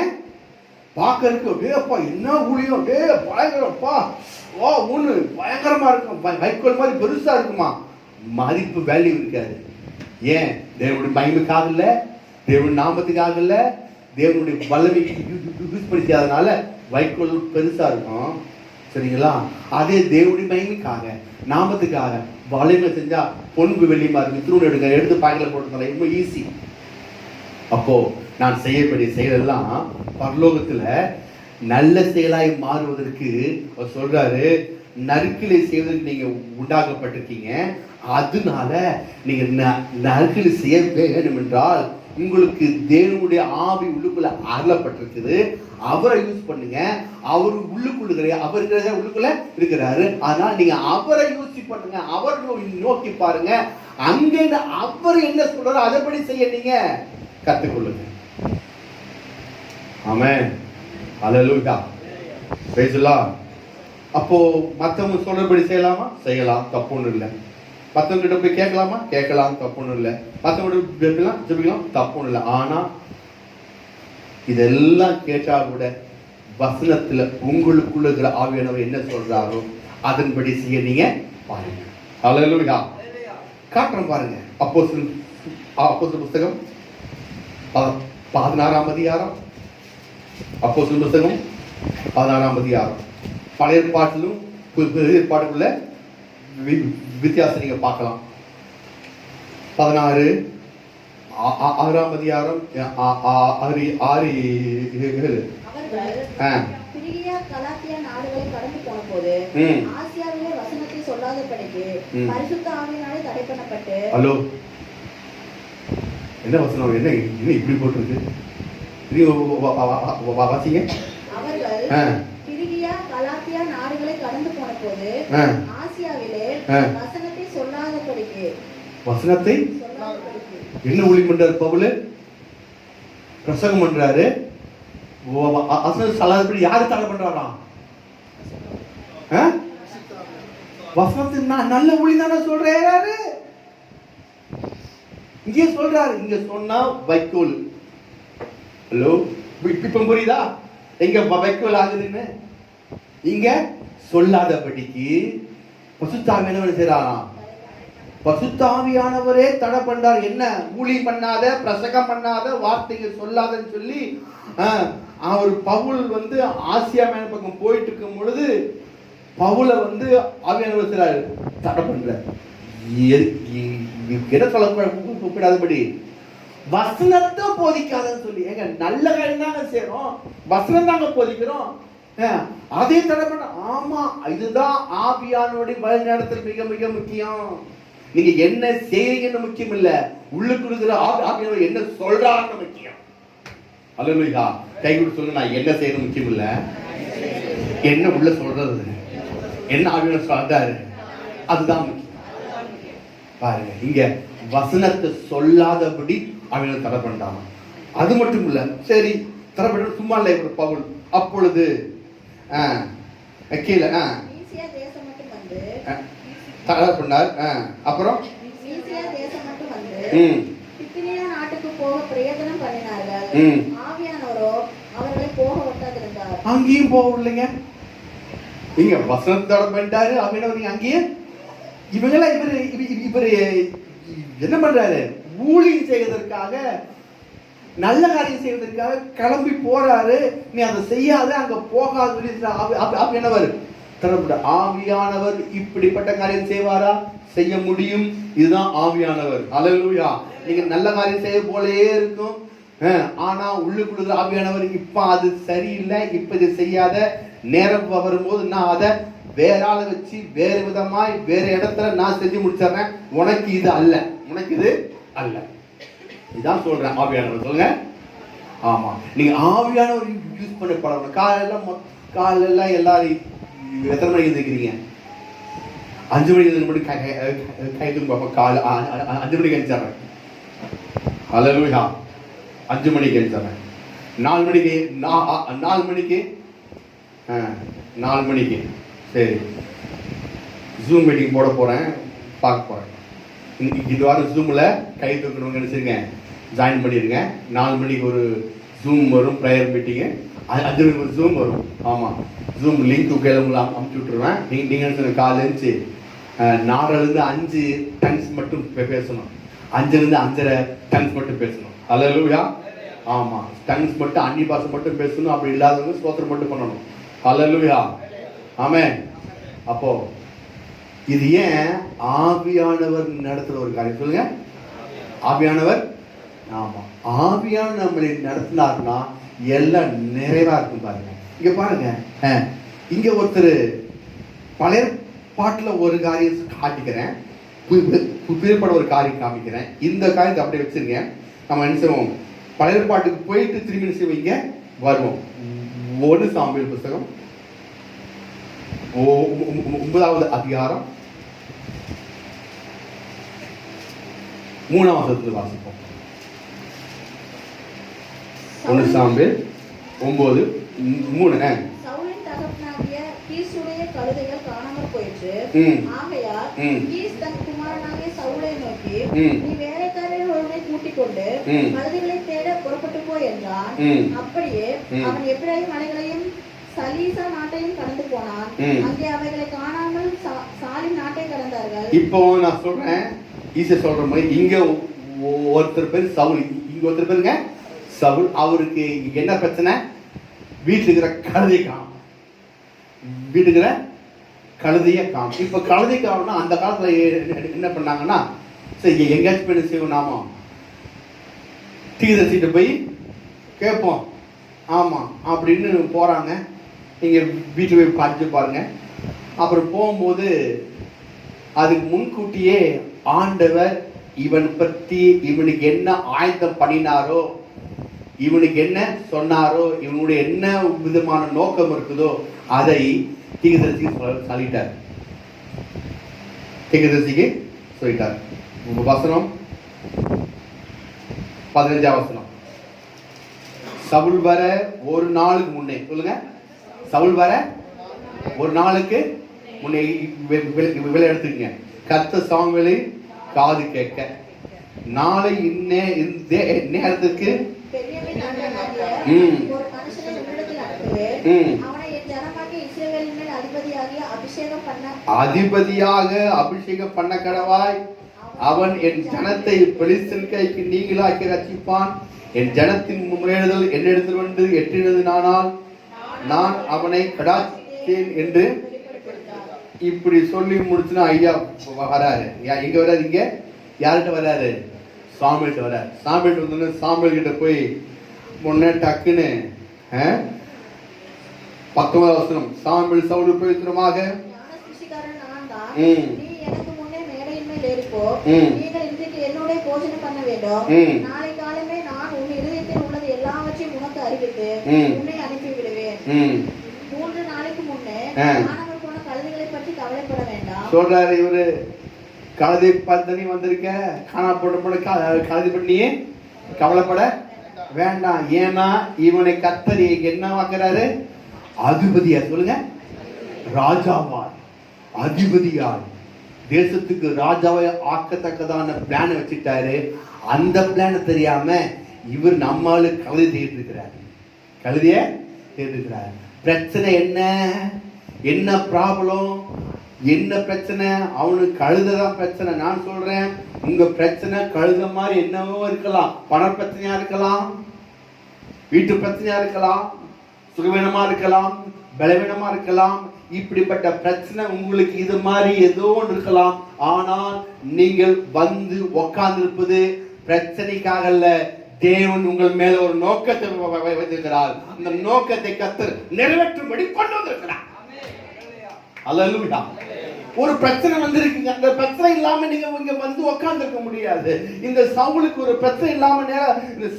பார்க்கறதுக்கு டேப்பா என்ன ஊழியம், டே பயங்கரப்பா, ஓ ஒண்ணு பயங்கரமா இருக்கும். வைக்கோல் மாதிரி பெருசா இருக்குமா? மதிப்பு வேல்யூ இருக்காது. ஏன்? தேவனுடைய மகிமைக்காக இல்ல, தேவனுடைய நாமத்துக்காக இல்ல, தேவனுடைய வல்லமைக்கு யூஸ் பண்ணிக்காதனால வைக்கோல் பெருசா இருக்கும். சரிங்களா? அதே தேவனுடைய மகிமைக்காக, நாமத்துக்காக வல்லமை செஞ்சா பொன்பு வெள்ளிமா இருக்கு. திரும்ப எடுங்க, எடுத்து பாக்கெட்ல போட்டு ரொம்ப ஈஸி. அப்போ நான் செய்யக்கூடிய செயலெல்லாம் பரலோகத்துல நல்ல செயலாய் மாறுவதற்கு சொல்றாரு. நற்கிளை செய்வதற்கு நீங்க உண்டாக்கப்பட்டிருக்கீங்க. அதனால நீங்க நற்கிளை செய்ய வேண்டும் என்றால் உங்களுக்கு தேவனுடைய ஆவி உள்ளுக்குள்ள அருளப்பட்டிருக்குது. அவரை யூஸ் பண்ணுங்க. அவர் உள்ளுக்குள்ள, அவர் உள்ளுக்குள்ள இருக்கிறாரு. அதனால நீங்க அவரை யூஸ் பண்ணுங்க, அவர் நோக்கி பாருங்க. அங்க அவர் என்ன சொல்றாரோ அதைப்படி செய்ய நீங்க கத்துக்கொள்ளுங்க. ஆமென், ஹல்லேலூயா, பிரைஸ் தி லார்ட். அப்போ மத்தவங்க சொல்றபடி செய்யலாமா? செய்யலாம், தப்பு ஒண்ணும் இல்லை. மத்தவங்க கிட்ட போய் கேட்கலாமா? கேட்கலாம், தப்பு ஒண்ணும் இல்லை. மத்தவங்க ஜெபிக்கலாம், தப்பு ஒண்ணும் இல்லை. ஆனா இதெல்லாம் கேட்டா கூட வசனத்துல உங்களுக்குள்ள இருக்கிற ஆவியானவர் என்ன சொல்றாரோ அதன்படி செய்ய நீங்க பாருங்க. ஹல்லேலூயா. காட்டுறோம் பாருங்க. அப்போஸ்தலர் புத்தகம் 16ஆம் அதிகாரம். அப்போஸ்தலர் புத்தகம் 16ஆம் அதிகாரம். பழைய ஏற்பாட்டிலும் புதிய ஏற்பாட்டுக்குள்ள வித்தியாசம் நீங்க பார்க்கலாம். 16 6ஆம் அதிகாரம் 6 7. பிரிகியா கலாத்தியா நாடுகளை கடந்து போன போது ஆசியாவிலே வசனத்தை சொல்லாதபடிக்கு பரிசுத்த ஆவியினாலே தடை பண்ணப்பட்டு. ஹலோ, என்ன வசனம்? என்ன இப்படி போட்டிருக்கு? வாசிங்க. அவர்கள் பிரிகியா கலாத்தியா நாடுகளை கடந்து போன போது ஆசியாவிலே வசனத்தை சொல்லாதபடிக்கு. வசனத்தை என்ன ஊழியம் பண்றாரு பவுல்? பிரசங்கம் பண்றாரு. வசனத்தை சொல்லாதபடி யாரு தடை பண்றாராம்? வசனத்தை நல்ல ஊழியம் தானே சொல்றாரு. இங்கே சொல்றாரு. இங்க சொன்னா வைக்கோல். ஹலோ, இப்ப புரியுதா எங்க வைக்கோல் ஆகுதுன்னு? இங்க சொல்லாதபடிக்கு பசுத்தாவியானவர் செய்யறாராம். பசுத்தாவியானவரே தடை பண்றார். என்ன? ஊழியம் பண்ணாத, பிரசங்கம் பண்ணாத, வார்த்தைகள் சொல்லாதன்னு சொல்லி அவர் பவுல் ஆசியா மேல பக்கம் போயிட்டு இருக்கும் பொழுது பவுல ஆவியானவர் செய்யறாரு, தடை பண்றார். என்ன சொல்லக்கூடாதபடி வசனத்தை போதிக்காதன்னு சொல்லி. ஏங்க, நல்ல காரியம் தாங்க செய்யறோம், வசனம் தாங்க போதிக்கிறோம், அதே தடை பண்ண. ஆமா, இதுதான் ஆவியானவருடைய வழிநடத்தல் மிக மிக முக்கியம். நீங்க என்ன செய்றீங்கன்னு முக்கியம் இல்ல, உள்ளுக்கு இருக்கிற ஆவியானவர் என்ன சொல்றாருன்னு முக்கியம். அல்லேலூயா. கை கொடுத்து சொல்லுங்க, நான் என்ன செய்யணும் முக்கியம் இல்ல, என்ன உள்ள சொல்றது, என்ன ஆவியானவர் சொல்றாரு அதுதான் முக்கியம். பாருங்க, இங்க வசனத்தை சொல்லாதபடி அவங்களை தடை பண்றாங்க. அது மட்டும் இல்ல, சரி தடை பண்ண சும்மா இல்லை பவுல். அப்பொழுது கீழே தடை பண்ணார். அப்புறம் அங்கேயும் போக இல்லைங்க. இங்க வசனத்தை தடை பண்ணிட்டாரு அப்படின்னு அங்கேயும் இவங்கள இவரு என்ன பண்றாரு? ஊழியம் செய்வதற்காக நல்ல காரியம் செய்வதற்காக கிளம்பி போறாரு. நீ அதை செய்யாத, அங்க போகாது. என்னவர் ஆவியானவர் இப்படிப்பட்ட காரியம் செய்வாரா? செய்ய முடியும். இதுதான் ஆவியானவர். அல்லேலூயா. நீங்க நல்ல காரியம் செய்ய போலயே இருக்கும், ஆனா உள்ளுக்குள்ள ஆவியானவர் இப்ப அது சரியில்லை, இப்ப இது செய்யாத, நேரம் வரும்போது நான் அதை வேற ஆளை வச்சு வேறு விதமாய் வேற இடத்துல நான் செஞ்சு முடிச்சிடறேன், உனக்கு இது அல்ல, உனக்கு இது அல்ல. இதான் சொல்றேன் ஆவியானவர். சொல்லுங்க. ஆமா, நீங்க ஆவியானவர் யூஸ் பண்ண பழகணும். காலையில எல்லாரும் எத்தனை மணிக்கு எழுந்திருக்கிறீங்க? 5 மணிக்கு எழுந்திருக்க கை தூங்க. காலை 5 மணிக்கு எழுந்திரிச்சிடுறேன். அல்லேலூயா. 5 மணிக்கு எழுந்திரிச்சிடுறேன். 4 மணிக்கு 4 மணிக்கு சரி ஜூம் மீட்டிங் போட போறேன், பார்க்க போறேன். இது வாரம் ஜூம்ல கை தூக்கணும்னு நினைச்சிருங்க, ஜாயின் பண்ணிருங்க. 4 மணிக்கு ஒரு ஜூம் வரும், ப்ரேயர் மீட்டிங்கு. 5 மணிக்கு ஒரு ஜூம் வரும். ஆமா, ஜூம் லிங்க் கையில் உங்களை அமுச்சு விட்டுருவேன். நீங்க காலைல இருந்துச்சு 4லேருந்து 5 டன்ஸ் மட்டும் பேசணும், 5லேருந்து 5:30 டன்ஸ் மட்டும் பேசணும். அல்லேலூயா. ஆமா, டன்ஸ் மட்டும், அன்னி பாஷை மட்டும் பேசணும். அப்படி இல்லாதவங்க ஸ்தோத்திரம் மட்டும் பண்ணணும். அல்லேலூயா. ஆமென். அப்போ இது ஏன் ஆவியானவர் நடத்துற ஒரு காரியம்? சொல்லுங்க. ஆவியானவர். ஆமா, ஆவியானவர் நம்மளை நடத்தினார்னா எல்லாம் நிறைவா இருக்கும். பாருங்க, இங்க பாருங்க. இங்க ஒருத்தர் பழைய பாட்டுல ஒரு காரியம் காட்டிக்கிறேன், புதியப்பட ஒரு காரியம் காமிக்கிறேன். இந்த காரியத்தை அப்படியே வச்சிருங்க. நம்ம என்ன செய்வோம்? பழைய பாட்டுக்கு போயிட்டு திரும்பி செய்வீங்க, வருவோம். 1 சாமுவேல் புத்தகம் 9வது அதிகாரம் 3ஆம் வசனத்தில் வாசிப்போம். 1 சாமுவேல் 9:3. சவுலின் தகப்பனாகிய கீசுடைய கழுதைகள் காணாமல் போயிற்று. ஆகையால் கீஸ் தன் குமாரனாகிய சவுலை நோக்கி, நீ வேலைக்காரர்கள் ஒருவனை கூட்டிக் கொண்டு கழுதைகளை தேட புறப்பட்டு போய் என்றான். அப்படியே அவன் எப்பிராயீம் மலைகளையும் சலீசா நாட்டையும் கடந்து போனான். அங்கே அவைகளை காணாமல் சாலிம் நாட்டை கடந்தார்கள். இப்போ நான் சொல்றேன், ஈஸியா சொல்ற மாதிரி, இங்க ஒருத்தர் பேர் சவுல், இங்க ஒருத்தர் பேருங்க சவுல். அவருக்கு என்ன பிரச்சனை? வீட்டுல இருக்கிற கழுதை காணும், வீட்டுல இருக்கிற கழுதைய காணும். இப்ப கழுதை காணும்னா அந்த காலத்துல என்ன பண்ணாங்கன்னா, சரி எங்கேயாச்சும் போய் செய்வோம், நாம தீரசிட்டு போய் கேட்போம். ஆமா அப்படின்னு போறாங்க. நீங்க வீட்டுல போய் பார்த்து பாருங்க. அப்புறம் போகும்போது அதுக்கு முன்கூட்டியே ஆண்டவர் இவன் பற்றி, இவனுக்கு என்ன ஆயத்தம் பண்ணினாரோ, இவனுக்கு என்ன சொன்னாரோ, இவனுடைய என்ன விதமான நோக்கம் இருக்குதோ அதை தீர்க்கதரிசிக்கு சொல்லிட்டார். தீர்க்கதரிசிக்கு சொல்லிட்டார். வசனம் 15ஆம் வசனம். சவுல் வர ஒரு நாளுக்கு முன்னே, சொல்லுங்க, சவுல் வர ஒரு நாளுக்கு முன்னே விலை எடுத்துக்கங்க. கர்த்தர் சாமுவேலை காது கேட்க நாளை நேரத்துக்கு அதிபதியாக அபிஷேகம் பண்ண கடவாய். அவன் என் ஜனத்தை பெலிஸ்தன் கைக்கு நீங்களாக்கி ரட்சிப்பான். என் ஜனத்தின் முறையிடுதல் என்னிடத்தில் வந்து எட்டினதுனானால் நான் அவனை கடாச்சேன் என்று இப்படி சொல்லி முடிச்சுனா ஐயா வராரு. எங்க வராது? இங்க யார்கிட்ட வராரு? சாமுவேல்கிட்ட வராரு. சாமுவேல் வந்து சாமுவேல் கிட்ட போய் முன்ன டக்குன்னு 19ஆம் வசனம். சாமுவேல் சவுல் பவித்திரமாக நாளை காலமே நான் உன் இதயத்தில் உள்ளது எல்லாவற்றையும் உனக்கு அறிவித்து உன்னை அனுப்பிவிடுவேன். 3 நாளைக்கு முன்னே காணாமல் போன கழுதைகளை பற்றி கவலைப்பட வேண்டாம் சொல்றாரு. இவரு கழுதை பத்தனி வந்திருக்க, காணா போட கழுதை பண்ணியே கவலைப்பட வேண்டாம். ஏன்னா இவனை கர்த்தர் என்ன வாக்குறாரு? அதிபதியா, சொல்லுங்க, ராஜாவாய் அதிபதியாய் தேசத்துக்கு ராஜாவை ஆக்கத்தக்கதான பிளான் வச்சுட்டாரு. அந்த பிளான் தெரியாம இவர் நம்மால கழுதை தேடிட்டு இருக்கிறார், கழுதைய தேடிட்டு இருக்கிறார். பிரச்சனை என்ன? என்ன ப்ராப்ளம்? என்ன பிரச்சனை? அவனுக்கு கழுதைதான் பிரச்சனை. நான் சொல்றேன், உங்க பிரச்சனை கழுத மாதிரி என்னவோ இருக்கலாம். பண பிரச்சனையா இருக்கலாம், வீட்டு பிரச்சனையா இருக்கலாம், சுகவீனமா இருக்கலாம், பலவீனமா இருக்கலாம். இப்படிப்பட்ட பிரச்சனை உங்களுக்கு இது மாதிரி ஏதோ ஒன்று இருக்கலாம். ஆனால் நீங்கள் வந்து உட்கார்ந்து இருப்பது பிரச்சனைக்காக அல்ல. தேவன் உங்கள் மேல ஒரு நோக்கத்தை வைத்திருக்கிறார். அந்த நோக்கத்தை கர்த்தர் நிறைவேற்றும்படி கொண்டு வந்திருக்கிறார். அல்லேலூயா. ஒரு பிரச்சனை வந்திருக்கீங்க, அந்த பிரச்சனை இல்லாம நீங்க இங்க வந்து உட்கார்ந்து இருக்க முடியாது. இந்த சவுலுக்கு ஒரு பிரச்சனை இல்லாம இந்த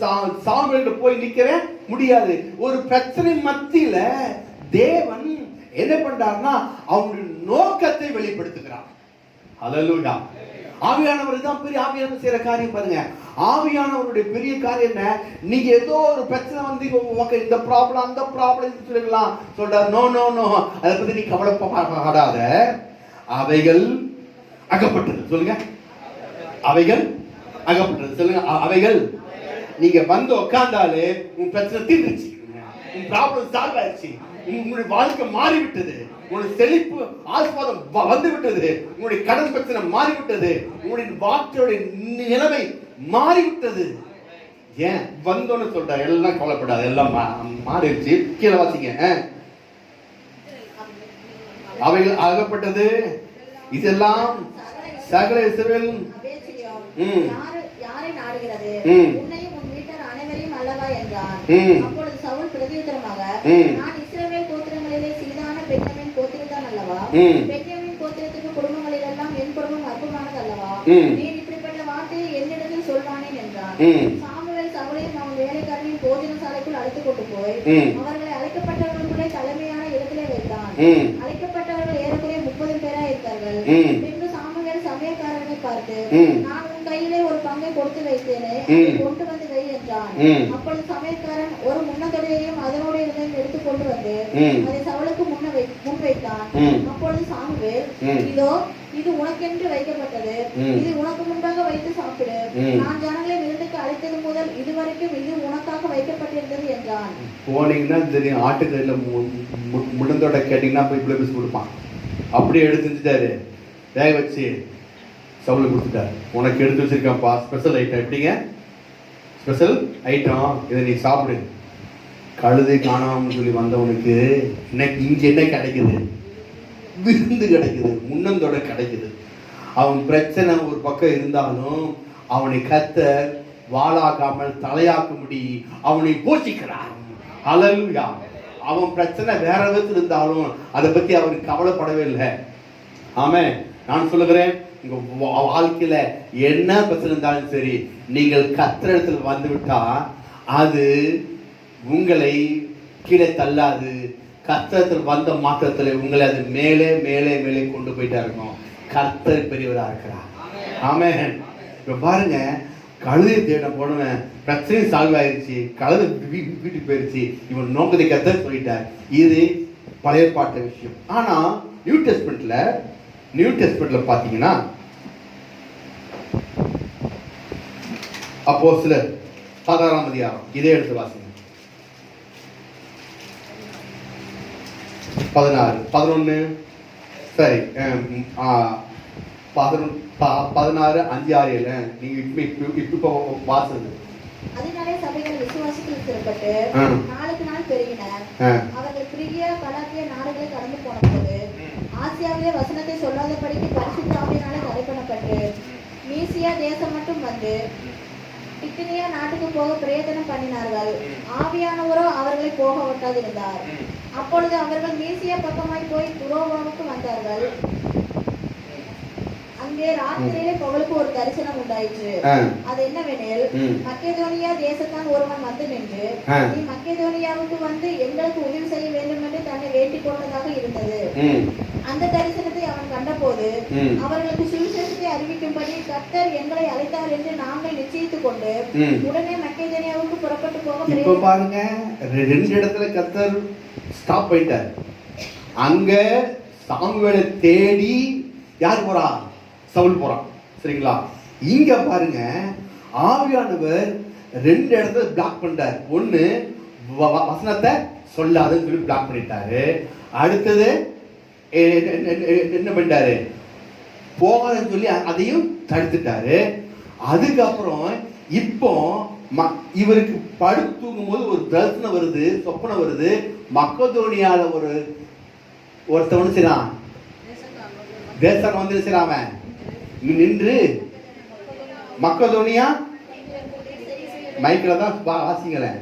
சாமுவேல்கிட்ட போய் நிக்கவே முடியாது. ஒரு பிரச்சனை மத்தியில தேவன் என்ன பண்றாருன்னா அவனுடைய நோக்கத்தை வெளிப்படுத்துகிறார். அல்லேலூயா. ஆவியானவர் தான் பெரிய ஆவியானவர் செய்யற காரியம் பாருங்க. ஆவியானவருடைய பெரிய காரியம் என்ன? நீங்க ஏதோ ஒரு பிரச்சனை வந்து இந்த ப்ராப்ளம் அந்த ப்ராப்ளம் சொல்லிக்கலாம் சொல்ற. நோ நோ நோ, அதை பத்தி நீ கவலைப்படாத. அவைகள் அகப்பட்டது. சொல்லுங்க, அவைகள் அகப்பட்டது. சொல்லுங்க, அவைகள். நீங்க வந்து உட்கார்ந்தாலே உன் பிரச்சனை தீர்ந்துச்சு, உன் ப்ராப்ளம் சால்வ் ஆயிடுச்சு, உங்களுடைய வாழ்க்கை மாறிவிட்டது, உங்களுடைய செழிப்பு ஆசீர்வாதம் வந்து விட்டது, உங்களுடைய கடன் பிரச்சனை மாறிவிட்டது, உங்களுடைய வாழ்க்கையுடைய நிலைமை மாறிவிட்டது. ஏன் வந்தோன்னு சொல்ற? எல்லாம் கவலைப்படாது, எல்லாம் மாறிடுச்சு. கீழே வாசிங்க. அவைகள் ஆகப்பட்டது இதெல்லாம் சகல இஸ்ரவேல் யாரை நாடுகிறது? உன்னையும் உன் வீட்டார் அனைவரையும் அல்லவா என்றான். அப்பொழுது சவுல் பிரதியுத்தரமாக, நான் இஸ்ரவேல் கோத்திரங்களிலே சிறிதான பென்யமீன் கோத்திரத்தான் அல்லவா? பென்யமீன் கோத்திரத்துக்கு குடும்பங்களிலெல்லாம் என் குடும்பம் அற்பமானது அல்லவா? நீர் இப்படிப்பட்ட வார்த்தையை என்னிடத்தில் சொல்வானேன் என்றான். சாமுவேல் சவுலையும் அவன் வேலைக்காரனையும் போஜன சாலைக்குள் அழைத்துக் கொண்டு போய் அவர்களை அழைக்கப்பட்டவர்களுடைய தலைமையான இடத்திலே வைத்தான். அழைக்கப்பட்டவர்கள் ஏறக்குறைய 30 பேராய் இருக்கார்கள். பின்பு சாமுவேல் சமயக்காரனை பார்த்து, நான் உன் கையிலே ஒரு பங்கை கொடுத்து வைத்தேனே, கொண்டு வந்து வை என்றான். அப்பொழுது சமயக்காரன் ஒரு முன்னதொடையையும் அதனோட இருந்தையும் எடுத்து கொண்டு வந்து அதை சவுலுக்கு முன் வைத்தான். அப்பொழுது சாமுவேல், இதோ இது உனக்கென்று வைக்கப்பட்டது, இது உனக்கு முன்பாக வைத்து சாப்பிடு. நான் ஜனங்களை விருந்துக்கு அழைத்தது முதல் இதுவரைக்கும் இது உனக்காக வைக்கப்பட்டிருந்தது என்றான். போனீங்கன்னா தெரியும், ஆட்டுக்கறியில முன்னதோட கேட்டீங்கன்னா போய் பிளேபிஸ் கொடுப்பான். அப்படியே எடுத்து செஞ்சுட்டாரு, வேக வச்சு சவுலுக்கு கொடுத்துட்டாரு. உனக்கு எடுத்து வச்சிருக்கான்ப்பா ஸ்பெஷல் ஐட்டம். எப்படிங்க ஸ்பெஷல் ஐட்டம், இதை நீ சாப்பிடு. கழுதை காணாமன்னு சொல்லி வந்தவனுக்கு இன்னைக்கு இங்க என்ன கிடைக்குது? விருந்து கிடைக்குது, முன்னந்தோட கிடைக்குது. அவன் பிரச்சனை ஒரு பக்கம் இருந்தாலும் அவனை கர்த்தர் வாளாக்காமல் தலையாக்கும்படி அவனை போஷிக்கிறார். அல்லேலூயா. அவன் பிரச்சனை வேற விதத்தில் இருந்தாலும் அதை பத்தி அவருக்கு கவலைப்படவே இல்லை. ஆமென். நான் சொல்லுகிறேன், உங்க வாழ்க்கையில என்ன பிரச்சனை இருந்தாலும் சரி, நீங்கள் கர்த்தரிடத்தில் வந்து விட்டா அது உங்களை கீழே தள்ளாது. கர்த்தரிடத்தில் வந்த மாற்றத்தில் உங்களை அது மேலே மேலே மேலே கொண்டு போயிட்டா இருக்கும். கர்த்தர் பெரியவரா இருக்கிறார். ஆமென். இப்ப பாருங்க, கழுதை தேட போனவன் பிரச்சனை சால்வ் ஆயிடுச்சு, கழுதை வீட்டுக்கு போயிடுச்சு. இவன் நோக்கத்தை கர்த்தர் சொல்லிட்டார். இது பழைய பாட்ட விஷயம். ஆனா நியூ டெஸ்ட்மெண்ட்ல பாத்தீங்கன்னா அப்போஸ்தலர் 16ஆம் அதிகாரம், இதே எடுத்து வாசிங்க. 16 11 சரி 16 5 6 நீங்க இப்ப வாசது. அதனாலே சபைகள் விசுவாசத்தில் ஸ்திரப்பட்டு நாளுக்கு நாள் பெருகினர். அவர்கள் பிரிகியா கலாத்தியா நாடுகளை கடந்து போனபோது ஆசியாவிலே வசனத்தை சொல்லாதபடிக்கு பரிசுத்த ஆவியினாலே தடை பண்ணப்பட்டு மீசியா தேசம் மட்டும் வந்து பித்தினியா நாட்டுக்கு போக பிரயத்தனம் பண்ணினார்கள். ஆவியானவரோ அவர்களை போக ஒட்டாதிருந்தார். அப்பொழுது அவர்கள் மீசியா பக்கமாய் போய் துரோவாவுக்கு வந்தார்கள். அங்கே ராத்திரியிலே பவுலுக்கு ஒரு தரிசனம் உண்டாயிற்று. அது என்னவெனில், மக்கெதோனியா தேசத்தான் ஒருவன் வந்து நின்று, நீ மக்கெதோனியாவுக்கு வந்து எங்களுக்கு உதவி செய்ய வேண்டும் என்று தன்னை வேண்டிக் கொண்டதாக இருந்தது. அந்த தரிசனத்தை அவன் கண்டபோது அவர்களுக்கு சுவிசேஷத்தை அறிவிக்கும்படி கர்த்தர் எங்களை அழைத்தார் என்று நாங்கள் நிச்சயித்துக் கொண்டு உடனே மக்கெதோனியாவுக்கு புறப்பட்டு போக. இப்ப பாருங்க, 2 இடத்துல கர்த்தர் ஸ்டாப் பண்ணிட்டார். அங்க சாமுவேலை தேடி யார் போறா? சவுல் போறான். சரிங்களா? இங்க பாருங்க, ஆவியானவர் 2 இடத்துல பிளாக் பண்றார். ஒண்ணு வசனத்தை சொல்லாதுன்னு சொல்லி பிளாக் பண்ணிட்டாரு. அடுத்தது என்ன பண்ணிட்டாரு? போகாதுன்னு சொல்லி அதையும் தடுத்துட்டாரு. அதுக்கப்புறம் இப்போ இவருக்கு படுத்து தூங்கும் போது ஒரு தரிசனம் வருது, சொப்பனம் வருது. மக்கதோனியால ஒருத்தவனு செய்றான், தேசம் வந்து செய்றாம நின்று மக்கதோனியா மைக்கில் தான் வாசிங்களேன்.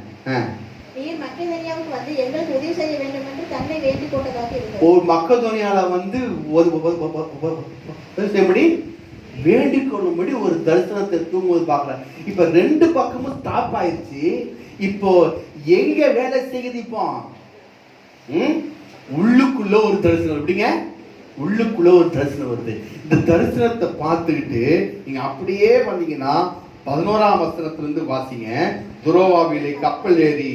நீர் மக்கதோனியாவுக்கு வந்து எங்களுக்கு உதவி செய்ய வேண்டும் என்று தன்னை வேண்டிக் கொண்டதாக இருந்தது. ஒரு மக்கதோனியால வந்து செய்யும்படி வேண்டிக் கொள்ளும்படி ஒரு தரிசனத்தை தூங்குவது பார்க்கலாம். இப்ப ரெண்டு பக்கமும் ஸ்டாப் ஆயிடுச்சு. இப்போ எங்க வேலை செய்யுது? இப்போ உள்ளுக்குள்ள ஒரு தரிசனம். எப்படிங்க? உள்ளுக்குள்ள ஒரு தரிசனம் வருது. இந்த தரிசனத்தை பார்த்துக்கிட்டு நீங்க அப்படியே வந்தீங்கன்னா 11ஆம் வசனத்திலிருந்து வாசிங்க. துரோவாவிலே கப்பல் ஏறி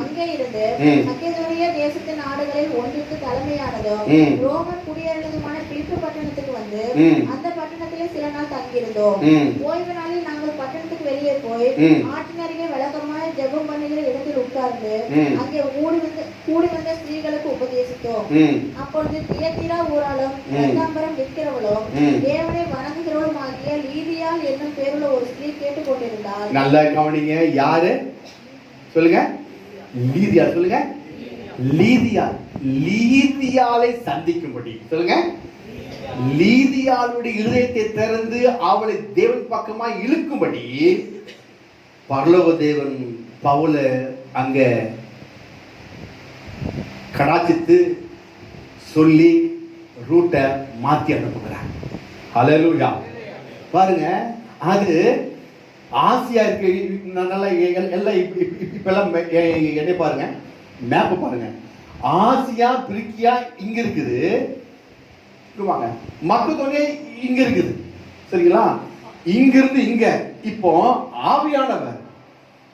அங்கே இருந்து மக்கெதோனியா தேசத்து நாடுகளில் ஒன்றுக்கு தலைமையானதும் ரோமன் குடியேறினதுமான பிலிப்பு பட்டணத்துக்கு வந்து அந்த பட்டணத்திலே சில நாள் தங்கியிருந்தோம். ஓய்வு நாளில் நாங்கள் பட்டணத்துக்கு வெளியே போய் ஆற்றினருகே விளக்கமாய் ஜெபம் பண்ணுகிற இடத்தில் உட்கார்ந்து அங்கே கூடி வந்த ஸ்திரீகளுக்கு உபதேசித்தோம். அப்பொழுது தியத்திரா ஊராலும் ரத்தாம்பரம் விற்கிறவளும் தேவனை வணங்குகிறவளும் ஆகிய லீதியால் என்னும் பேருள்ள ஒரு ஸ்திரீ கேட்டுக் கொண்டிருந்தாள். நல்லா கவனிங்க. யாரு சொல்லுங்க? லீதியா. சொல்லுங்க. லீதியா. லீதியாலை சந்திக்கும்படி சொல்லுங்க. லீதியாளுடைய இருதயத்தை திறந்து அவளை தேவன் பக்கமா இழுக்கும்படி பரலோக தேவன் பவுல அங்க கடாச்சித்து சொல்லி ரூட்டை மாத்தி அனுப்புகிறார். ஹல்லேலூயா. பாருங்க, அது ஆசியா இருக்கு. நல்லா எல்லாம் இப்பெல்லாம் என்ன பாருங்க, மேப் பாருங்க. ஆசியா பிரிக்கியா இங்க இருக்குது, மக்கதோனியா இங்க இருக்குது. சரிங்களா? இங்கிருந்து இங்க இப்போ ஆவியானவர்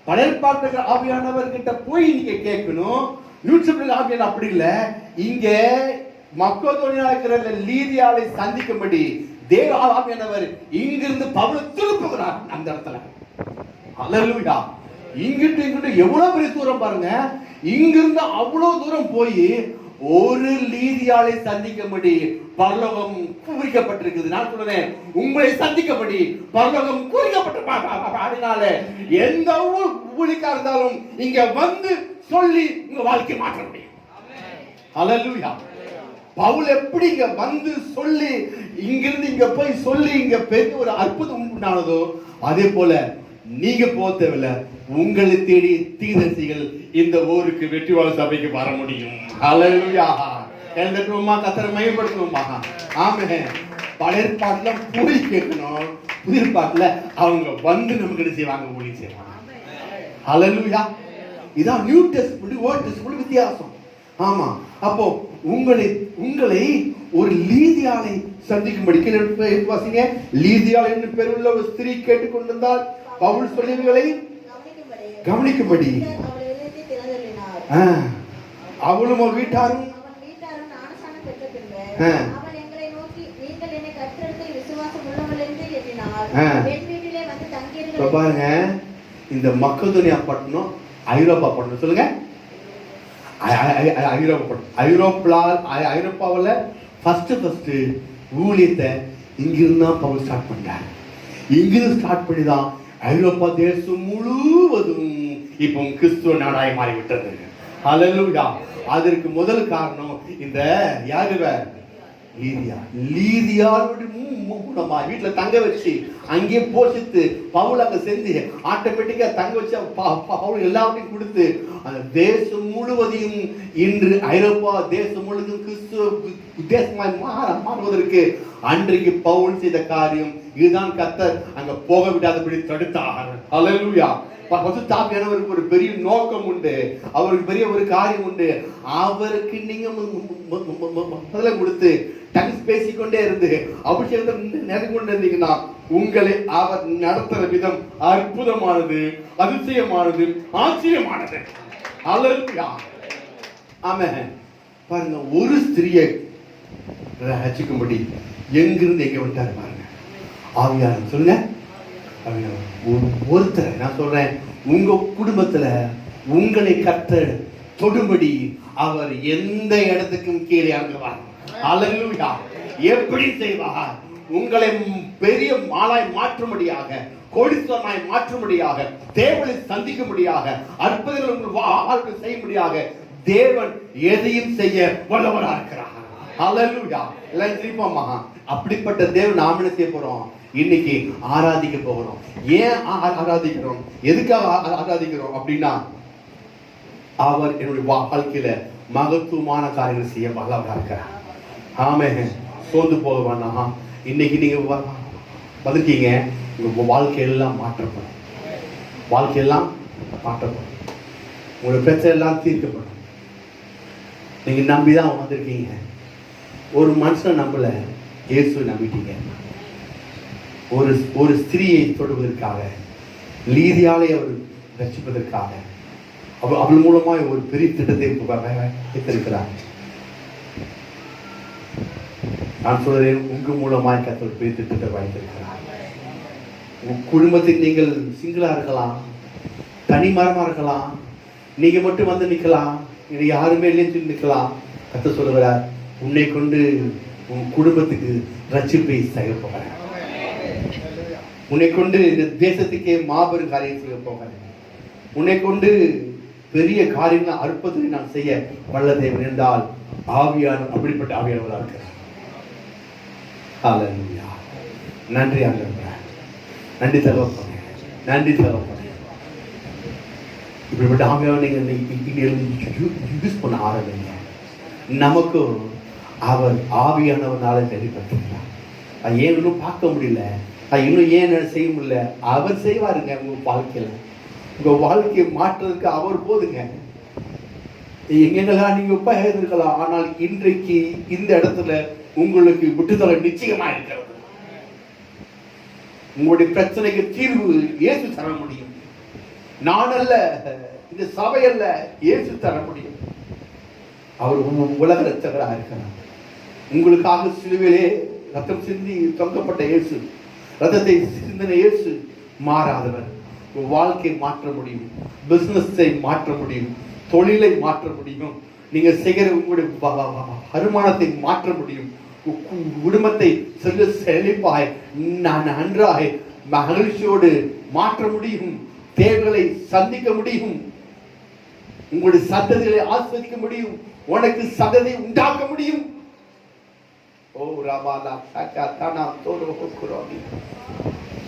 படைப்பாட்டுகிற ஆவியானவர் கிட்ட போய் நீங்க கேட்கணும். நியூட்ரிபிள் ஆவியான அப்படி இல்ல. இங்க மக்கதோனியா இருக்கிற லீதியாவை சந்திக்கும்படி தேவ ஆவியானவர் இங்கிருந்து பவுலை திருப்புகிறார் அந்த இடத்துல. ஹல்லேலூயா. இங்கிட்டு எவ்வளவு பெரிய தூரம் பாருங்க. இங்கிருந்து அவ்வளவு தூரம் போய் ஒரு லீதியாலை சந்திக்கும்படி பரலோகம் குறிக்கப்பட்டிருக்குது. நான் சொல்றேன், உங்களை சந்திக்கும்படி பரலோகம் குறிக்கப்பட்டிருப்பாங்க. எந்த ஊழிக்கா இருந்தாலும் இங்க வந்து சொல்லி உங்க வாழ்க்கை மாற்ற முடியும். ஹல்லேலூயா. பவுல் எப்படி இங்க வந்து சொல்லி இங்கிருந்து இங்க போய் சொல்லி இங்க பெரிய ஒரு அற்புதம் உண்டானதோ அதே போல நீங்க போக தேவையில்ல, உங்களை தேடி தீர்க்கதரிசிகள் இந்த ஊருக்கு வெற்றிவாழ சபைக்கு வர முடியும். ஹல்லேலூயா. எழுதட்டுமா? கர்த்தரை மகிமைப்படுத்துவோமா? ஆமென். பழைய பாட்டுல போய் கேட்கணும், புதிய பாட்டுல அவங்க வந்து நமக்கு என்ன செய்வாங்க? ஊழியம் செய்வாங்க. ஹல்லேலூயா. இதான் நியூ டெஸ்ட்மென்ட் ஓல்ட் டெஸ்ட்மென்ட் வித்தியாசம். ஆமா. அப்போ உங்களை ஒரு லீதியாலை சந்திக்கும்படி வாசிங்க. லீதியால் என்று பெயருள்ள ஒரு ஸ்திரீ கேட்டுக்கொண்டிருந்தால் பவுல் சொல்லியவைகளை கவனிக்கும்படி அவளும் ஒரு வீட்டாரும் பாருங்க. இந்த மக்கதோனியா பட்டணம் ஐரோப்பா பட்டணம். சொல்லுங்க. ஐரோப்பாவில் ஃபர்ஸ்ட் ஊழியத்தை இங்கிருந்து தான் பவுல் ஸ்டார்ட் பண்ணார். இங்கிருந்து ஸ்டார்ட் பண்ணி தான் ஐரோப்பா தேசம் முழுவதும் இப்போ கிறிஸ்துவ நாடாய் மாறிவிட்டது. ஹல்லேலூயா. அதற்கு முதல் காரணம் இந்த யாருவ லீதியா. லீதியாவுடைய மூலமா வீட்டுல தங்க வச்சு அங்கே போஷித்து பவுல் அங்க செஞ்சு ஆட்டோமேட்டிக்கா தங்க வச்சு பவுல் எல்லாத்தையும் கொடுத்து அந்த தேசம் முழுவதையும் இன்று ஐரோப்பா தேசம் முழுவதும் கிறிஸ்துவ தேசமாய் மாறுவதற்கு அன்றைக்கு பவுல் செய்த காரியம் இதுதான். கர்த்தர் அங்க போக விடாதபடி தடுத்தார். ஹல்லேலூயா. பரிசுத்தாவியானவருக்கு ஒரு பெரிய நோக்கம் உண்டு, அவருக்கு பெரிய ஒரு காரியம் உண்டு. அவருக்கு நீங்க முதல்ல கொடுத்து டங்ஸ் பேசிக்கொண்டே இருந்து அபிஷேகத்தை நிறைய கொண்டு இருந்தீங்கன்னா உங்களை அவர் நடத்துற விதம் அற்புதமானது, அதிசயமானது, ஆச்சரியமானது. ஹல்லேலூயா. ஆமென். பாருங்க, ஒரு ஸ்திரியை ரட்சிக்கும்படி எங்கிருந்து எங்க விட்டாரு பாருங்க. ஆவியானவர் சொல்லுங்க. ஒருத்தர் நான் சொல்றேன், உங்க குடும்பத்துல உங்களை கர்த்தர் தொடும்படி அவர் எந்த இடத்துக்கும் கீழே இறங்குவார். அல்லேலூயா. எப்படி செய்வார்? உங்களை பெரிய ஆளாய் மாற்றும்படியாக, கோடீஸ்வரனாய் மாற்றும்படியாக, தேவனை சந்திக்கும்படியாக, அற்புதங்கள் உங்கள் வாழ்க்கை செய்யும்படியாக தேவன் எதையும் செய்ய வல்லவராக இருக்கிறார். அல்லேலூயா. எல்லாம் சிரிப்போமா? அப்படிப்பட்ட தேவன் நாம் என்ன செய்ய போறோம்? இன்னைக்கு ஆராதிக்க போகிறோம். ஏன் ஆராதிக்கிறோம்? எதுக்காக ஆராதிக்கிறோம் அப்படின்னா, அவர் என்னுடைய வாழ்க்கையில மகத்துவமான காரியங்கள் செய்ய வல்லவராக இருக்கிறார். ஆமென். சோர்ந்து போக வேண்டாம். இன்னைக்கு நீங்க வந்திருக்கீங்க, உங்க வாழ்க்கையெல்லாம் மாற்றப்படும். வாழ்க்கையெல்லாம் மாற்றப்படும். உங்களோட பிரச்சனை எல்லாம் தீர்க்கப்படும். நீங்க நம்பிதான் வந்திருக்கீங்க. ஒரு மனுஷனை நம்பல, இயேசுவை நம்பிட்டீங்க. ஒரு ஸ்திரியை தொடுவதற்காக, லீதியாலே அவர் ரட்சிப்பதற்காக, அவள் மூலமாய் ஒரு பெரிய திட்டத்தை வைத்திருக்கிறார். நான் சொல்றேன், உங்க மூலமாய் கர்த்தர் பெரிய திட்டத்தை வைத்திருக்கிறார். உங்க குடும்பத்தில் நீங்கள் சிங்கிளா இருக்கலாம், தனி மரமா இருக்கலாம், நீங்க மட்டும் வந்து நிக்கலாம், இது யாருமே இல்லைன்னு சொல்லி நிக்கலாம். கர்த்தர் சொல்லுகிறார், உன்னை கொண்டு உன் குடும்பத்துக்கு ரட்சிப்பை செய்ய போகிறேன். உன்னை கொண்டு இந்த தேசத்துக்கே மாபெரும் காரியம் செய்ய போகிறேன். உன்னை கொண்டு பெரிய காரியங்கள் அற்புதத்தை நான் செய்ய வல்ல தேவன் என்றால் ஆவியானவர் அப்படிப்பட்ட ஆவியானவராக இருக்கிறார். ஹல்லேலூயா. நன்றி ஆண்டவரே. நன்றி தகப்பனே. நன்றி தகப்பனே. இப்படிப்பட்ட ஆவியானவரை நீங்க யூஸ் பண்ண ஆரம்பிங்க. நமக்கு அவர் ஆவியானவனால வெளிப்பட்டிருக்கிறார். அது ஏன் இன்னும் பார்க்க முடியல, அது இன்னும் ஏன் செய்ய முடியல, அவர் செய்வாருங்க. உங்க வாழ்க்கையில உங்க வாழ்க்கையை மாற்றுறதுக்கு அவர் போதுங்க. எங்கெங்கெல்லாம் நீங்க இருக்கலாம், ஆனால் இன்றைக்கு இந்த இடத்துல உங்களுக்கு விட்டுதலை நிச்சயமா இருக்கிறது. உங்களுடைய பிரச்சனைக்கு தீர்வு இயேசு தர முடியும். நான் அல்ல, இந்த சபை அல்ல, இயேசு தர முடியும். அவர் உலக ரட்சகராக இருக்கிறார். உங்களுக்காக சிலுவையிலே ரத்தம் சிந்தி தொங்கப்பட்ட இயேசு, ரத்தத்தை சிந்தின இயேசு மாறாதவர். வாழ்க்கையை மாற்ற முடியும், பிசினஸை மாற்ற முடியும், தொழிலை மாற்ற முடியும், நீங்க செய்கிற உங்களுடைய வருமானத்தை மாற்ற முடியும், குடும்பத்தை செழிப்பாய் நன்றாய் மகிழ்ச்சியோடு மாற்ற முடியும், தேவைகளை சந்திக்க முடியும், உங்களுடைய சந்ததிகளை ஆஸ்வதிக்க முடியும், உனக்கு சந்ததி உண்டாக்க முடியும். ஓ ராபாலா சாக்கா தானா தோரோ குரோமி.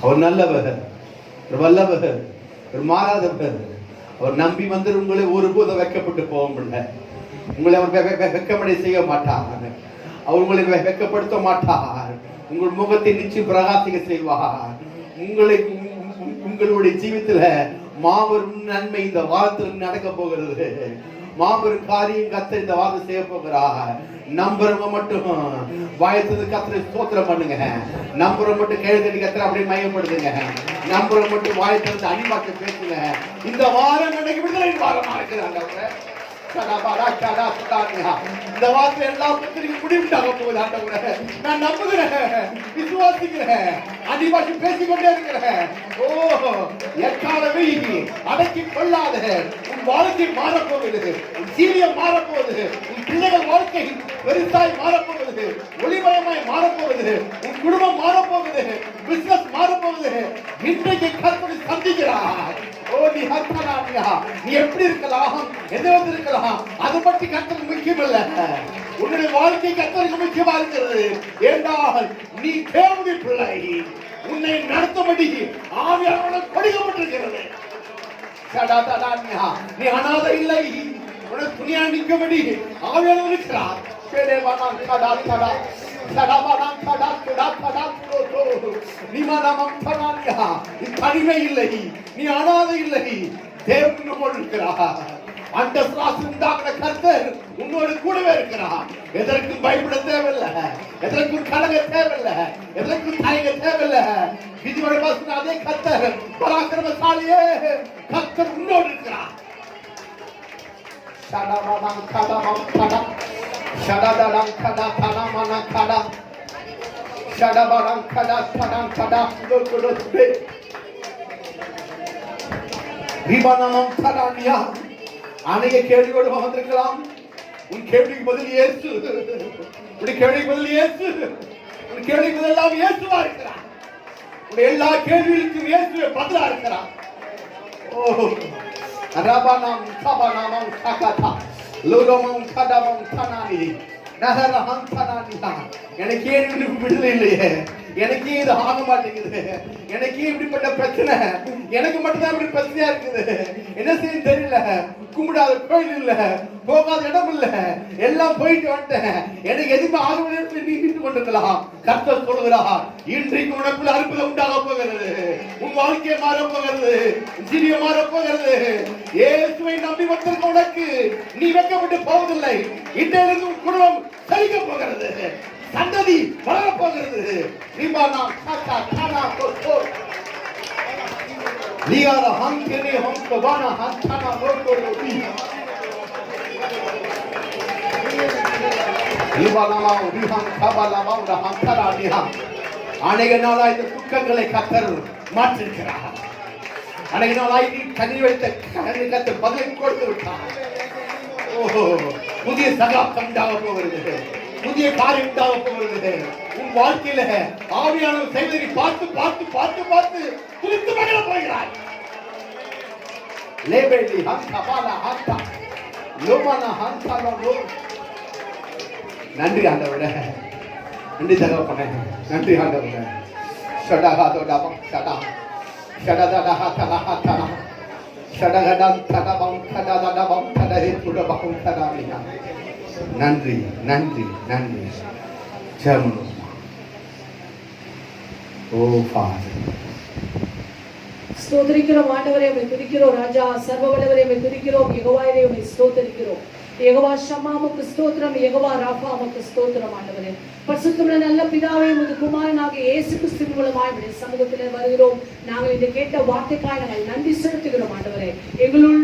அவர் நல்லவர், வல்லவர், மாறாதவர். அவர் நம்பி வந்து உங்களை ஒருபோதும் வெக்கப்பட்டு போக முடியல. உங்களை அவர் வெக்கமடை செய்ய மாட்டார். அவர் உங்களை வெக்கப்படுத்த மாட்டார். உங்கள் முகத்தை நிச்சயம் பிரகாசிக்க செய்வார். உங்களுடைய ஜீவித்துல மாபெரும் நன்மை இந்த வாரத்தில் நடக்க போகிறது. மாபெரும் காரியம் கர்த்தர் இந்த வாரம் செய்ய போகிறார். நம்புறவங்க மட்டும் வாயத்துக்கு கர்த்தரை ஸ்தோத்திரம் பண்ணுங்க. நம்புறவங்க மட்டும் கேள்வி கர்த்தரை அப்படியே மையப்படுத்துங்க. நம்புறவங்க மட்டும் வாயத்திலிருந்து அடிவாக்க பேசுங்க. இந்த வாரம் எனக்கு விடுதலை வாரமா இருக்கிறாங்க. இந்த வார்த்தை எல்லா பிரச்சனையும் முடிவுட்டாக போகுது ஆண்டவரே. நான் நம்புகிறேன், விசுவாசிக்கிறேன், அடிவாசி பேசிக்கொண்டே இருக்கிறேன். ஓ எக்காலமே அடக்கி கொள்ளாத உன் வாழ்க்கை மாறப்போகுது, உன் சீரியம் மாறப்போகுது, உன் பிள்ளைகள் வாழ்க்கை பெருசாய் மாறப்போகுது, ஒளிமயமாய் மாறப்போகுது, உன் குடும்பம் மாறப்போகுது, பிசினஸ் மாறப்போகுது. இன்றைக்கு கர்த்தரை சந்திக்கிறார். ஓ நீ ஹர்த்தனானியா, நீ எப்படி இருக்கலாம், எந்த வந்து இருக்கலாம், அதை பற்றி கர்த்தருக்கு முக்கியம் இல்ல. உன்னுடைய வாழ்க்கை கர்த்தருக்கு முக்கியமா இருக்கிறது. ஏண்டால் நீ தேவனுடைய பிள்ளை, உன்னை நடத்தும்படி ஆவியானவர் கொடுக்கப்பட்டிருக்கிறது. நீ அனாதை இல்லை, உனக்கு துணியா நிற்கும்படி ஆவியானவர் இருக்கிறார். நீ தனிமை இல்லை, நீ அனாதை இல்லை, தேவன் நம்மோடு இருக்கிறார். அந்த உண்டாகிற கர்த்தர் உன்னோடு கூடவே இருக்கிறார். எதற்கும் பயப்பட தேவையில்லை, எதற்கும் கலங்க தேவையில்லை, எதற்கும் தயங்க தேவையில்லை. விதியோட வாசன அதே கர்த்தர் பராக்கிரமசாலியே, கர்த்தர் உன்னோடு இருக்கிறார். ஷடபடம் கடமம் கட ஷடதடம் கட தனமன கட ஷடபடம் கட தனம் கட குடுகுடுபே ரிபனமம் கடானியா அநேக கேள்வியோடு வந்திருக்கலாம். உன் கேள்விக்கு பதில் இயேசு. உன் கேள்விக்கு பதில் இயேசு. உன் கேள்விக்கு பதில் எல்லாம் இயேசுவா இருக்கிறார். உன் எல்லா கேள்விகளுக்கும் இயேசுவே பதிலா இருக்கிறார். ஓ ரபானாம் சபானாம் சகதா லோலோமம் கதமம் தனானி நஹரஹம் தனானியா. எனக்கு ஏன் விடுதலை இல்லையே, எனக்கே இது ஆக மாட்டேங்குது, எனக்கே இப்படிப்பட்ட பிரச்சனை, எனக்கு மட்டும்தான் இப்படி பிரச்சனையா இருக்குது, என்ன செய்ய தெரியல, கும்பிடாத கோயில் இல்ல, போகாத இடம் இல்ல, எல்லாம் போயிட்டு வந்துட்டேன், எனக்கு எதுவுமே ஆகவே நீ நின்று கொண்டிருக்கலாம். கர்த்தர் சொல்கிறார், இன்றைக்கு உனக்குள்ள அற்புதம் உண்டாக போகிறது, உன் வாழ்க்கையை மாற போகிறது, ஜீவியம் மாற போகிறது. இயேசுவை நம்பி வந்திருக்க உனக்கு நீ வெட்கப்பட்டு போவதில்லை. இன்றையிலிருந்து உன் குடும்பம் செழிக்க போகிறது, சந்ததி வளர போகிறது. ரிபானா காக்கா கானா கோட்டோ லியாரா ஹங்கனே ஹங்கவானா ஹந்தானா கோட்டோ தி ரிபானாமா ரிஹான் கபாலாமா உட ஹந்தரா நிஹா. அநேக நாளா இந்த துக்கங்களை கர்த்தர் மாற்றிருக்கிறார். அநேக நாளாய் நீ கண்ணி வைத்த கர்த்தர் பதிலை கொடுத்து விட்டார். ஓஹோ, புதிய சகாப்தம் உண்டாக போகிறது, புதிய காரியம் உண்டாக போகிறது. உன் வாழ்க்கையில ஆவியானவர் செய்வதை பார்த்து பார்த்து பார்த்து பார்த்து குறித்து மகிழ போகிறாய். லேபேலி ஹந்தபாலா ஹந்தா லோமானா ஹந்தாலோ. நன்றி ஆண்டவரே, நன்றி தகப்பனே, நன்றி ஆண்டவரே. ஷடஹாதோடபம் ஷடா ஷடதடஹா தலஹா ஷடகடம் தடபம் தடதடபம் தடஹி துடபம் தடாமியா. நன்றி நன்றி நன்றி. ஜெபம். ஓ ஃபாதர், ஸ்தோத்திரிக்கிறோம் ஆண்டவரே, உம்மை துதிக்கிறோம் ராஜா, சர்வ வல்லவரே உம்மை துதிக்கிறோம். யெகோவாவே உம்மை ஸ்தோத்திரிக்கிறோம். யெகோவா ஷம்மா உமக்கு ஸ்தோத்திரம், யெகோவா ராஃபா உமக்கு ஸ்தோத்திரம் ஆண்டவரே. பரிசுத்தமுள்ள நல்ல பிதாவே, உமது குமாரனாகிய இயேசு கிறிஸ்துவின் மூலமாய் உம்முடைய சமூகத்திலே வருகிறோம். நாங்கள் இந்த கேட்ட வார்த்தைக்காய் நாங்கள் நன்றி செலுத்துகிறோம் ஆண்டவரே. எங்களுள்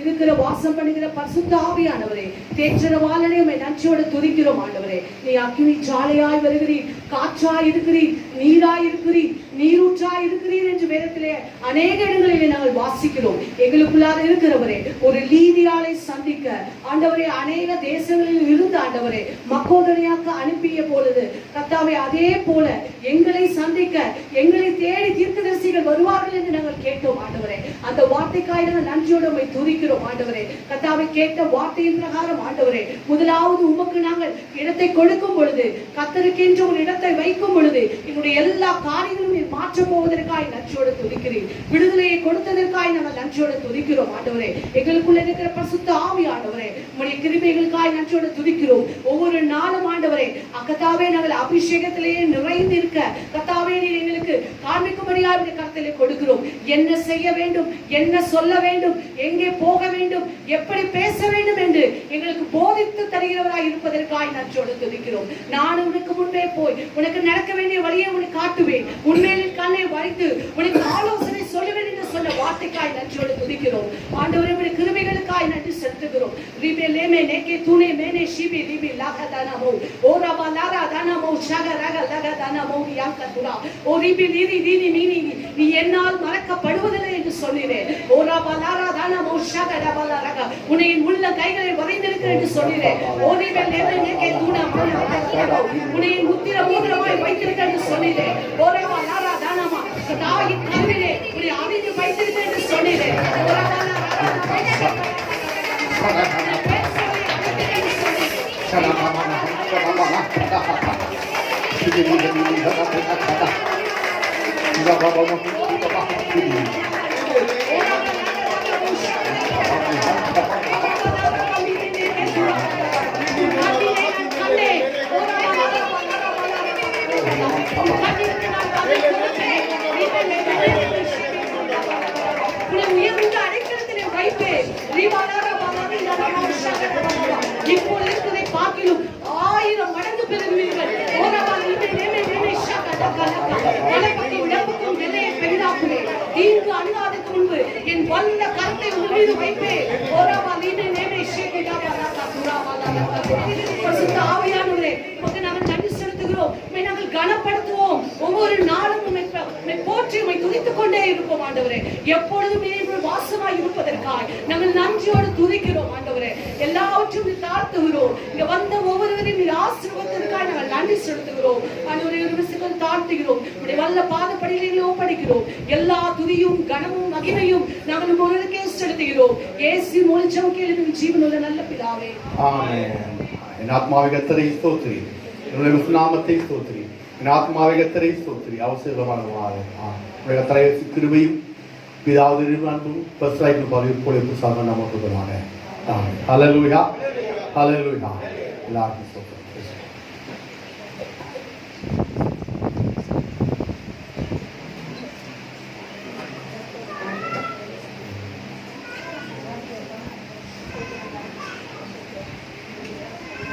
இருக்கிற வாசம் பண்ணுகிற பரிசுத்த ஆவியானவரே, தேற்றரவாளனே உம்மை நன்றியோடு துதிக்கிறோம் ஆண்டவரே. நீ அக்கினி ஜாலையாய் வருகிறீர், காற்றாய் இருக்கிறீர், நீராய் இருக்கிறீர், நீரூற்றாய் இருக்கிறீர் என்று வேதத்திலே அநேக இடங்களிலே நாங்கள் வாசிக்கிறோம். எங்களுக்குள்ளாக இருக்கிறவரே, ஒரு லீதியாளை சந்திக்க ஆண்டவரே அநேக தேசங்களில் இருந்து ஆண்டவரே மக்கோதனையாக்க அனுப்பிய பொழுது கர்த்தாவே, அதே போல எங்களை சந்திக்க எங்களை தேடி தீர்க்கதரிசிகள் வருவார்கள் என்று நாங்கள் கேட்டோம் ஆண்டவரே. அந்த வார்த்தைக்காய் நாங்கள் நன்றியோடு உம்மை துதிக்கிறோம் ஆண்டவரே. கர்த்தாவே, கேட்ட வார்த்தையின் பிரகாரம் ஆண்டவரே, முதலாவது உமக்கு நாங்கள் இடத்தை கொடுக்கும் பொழுது, கர்த்தருக்கென்று ஒரு இடத்தை வைக்கும் பொழுது, எங்களுடைய எல்லா காரியங்களும் நீர் மாற்றப் போவதற்காய் நன்றியோடு துதிக்கிறேன். விடுதலையை கொடுத்ததற்காய் நாங்கள் நன்றியோடு துதிக்கிறோம் ஆண்டவரே. எங்களுக்குள்ள இருக்கிற பரிசுத்த ஆவி ஆண்டவரே, உம்முடைய கிருபைகளுக்காய் நன்றியோடு துதிக்கிறோம். ஒவ்வொரு நாளும் ஆண்டவரே கர்த்தாவே, நாங்கள் அபிஷேகத்திலேயே நிறைந்து இருக்க கர்த்தாவே நீர் எங்களுக்கு காண்பிக்கும்படியாக இந்த கர்த்தரை கொடுக்கிறோம். என்ன செய்ய வேண்டும், என்ன சொல்ல வேண்டும், எங்கே போக வேண்டும், எப்படி பேச வேண்டும் என்று எங்களுக்கு போதித்து தருகிறவராய் இருப்பதற்காய் நன்றியோடு துதிக்கிறோம். நான் உனக்கு முன்பே போய் உனக்கு நடக்க வேண்டிய வழியை உனக்கு காட்டுவேன், உண்மையில் கண்ணை வைத்து உனக்கு ஆலோசனை சொல்லுவேன் என்று சொன்ன வார்த்தைக்காய் நன்றியோடு துதிக்கிறோம் ஆண்டவரே. உடைய கிருபைகளுக்காய் நன்றி செலுத்துகிறோம். ரிபே லேமே நேகே தூனே மேனே ஷிபி ரிபி லாகதானமோ ஓரபா லாராதானமோ ஷகரக லகதானமோ யாங்கதுரா ஓ ரிபி நீரி நீனி மீனி நீ என்னால் மறக்கப்படுவதில்லை என்று சொன்னீரே. ஓரபா லாராதானமோ ஷகரபா லாரக உன்னை உள்ள கைகளை வரைந்திருக்கிறேன் என்று சொன்னீரே. ஓ ரிபே லேமே நேகே தூனா உன்னை முத்திர மோதிரமாய் வைத்திருக்கிறேன் என்று சொன்னீரே. ஓரபா லாராதானமா தாயின் கருவிலே உன்னை அறிந்து வைத்திருக்கிறேன் என்று சொன்னீரே. ஓரபா இப்போது இருக்கிறதை பார்க்கிலும் 1000 மடங்கு பெறுவீர்கள். தீங்கு அணுகாதற்கு முன்பு என் வல்ல கரத்தை உங்கள் மீது வைப்பேன். ஆவியானவரே, நாங்கள் நன்றி செலுத்துகிறோம், நாங்கள் கனப்படுத்துவோம். ஒவ்வொரு நாளும் உம்மை போற்றி உம்மை துதித்துக் கொண்டே இருப்போம் ஆண்டவரே. எப்பொழுதும் நீர் வாசமாய் இருப்பதற்காக நாங்கள் நன்றியோடு துதிக்கிறோம் ஆண்டவரே. எல்லாவற்றையும் தாழ்த்துகிறோம். இங்க வந்த ஒவ்வொருவரையும் நீர் ஆசீர்வதித்ததற்காக நாங்கள் நன்றி செலுத்துகிறோம் ஆண்டவரே. ஒரு விசுகள் தாழ்த்துகிறோம். உடைய வல்ல பாதப்படியிலே ஒப்படைக்கிறோம். எல்லா துதியும் கனமும் மகிமையும் நாங்கள் ஒருவருக்கே செலுத்துகிறோம். இயேசு மூலம் கேளும் ஜீவனுள்ள நல்ல பிதாவே, ஆமென். என் ஆத்மாவை கர்த்தரை ஸ்தோத்திரி, என்னுடைய நாமத்தை ஸ்தோத்திரி. என் ஆத்மாவை கர்த்தரை ஸ்தோத்திரி. அவசியமானது கர்த்தரை கிருபையும் பிதாவுடைய அன்பும் பரிசுத்தமாய் பாலியல் புசாக நமக்கு வருவாங்க. ஹல்லேலூயா, ஹல்லேலூயா. எல்லாருக்கும் ஸ்தோத்திரம்.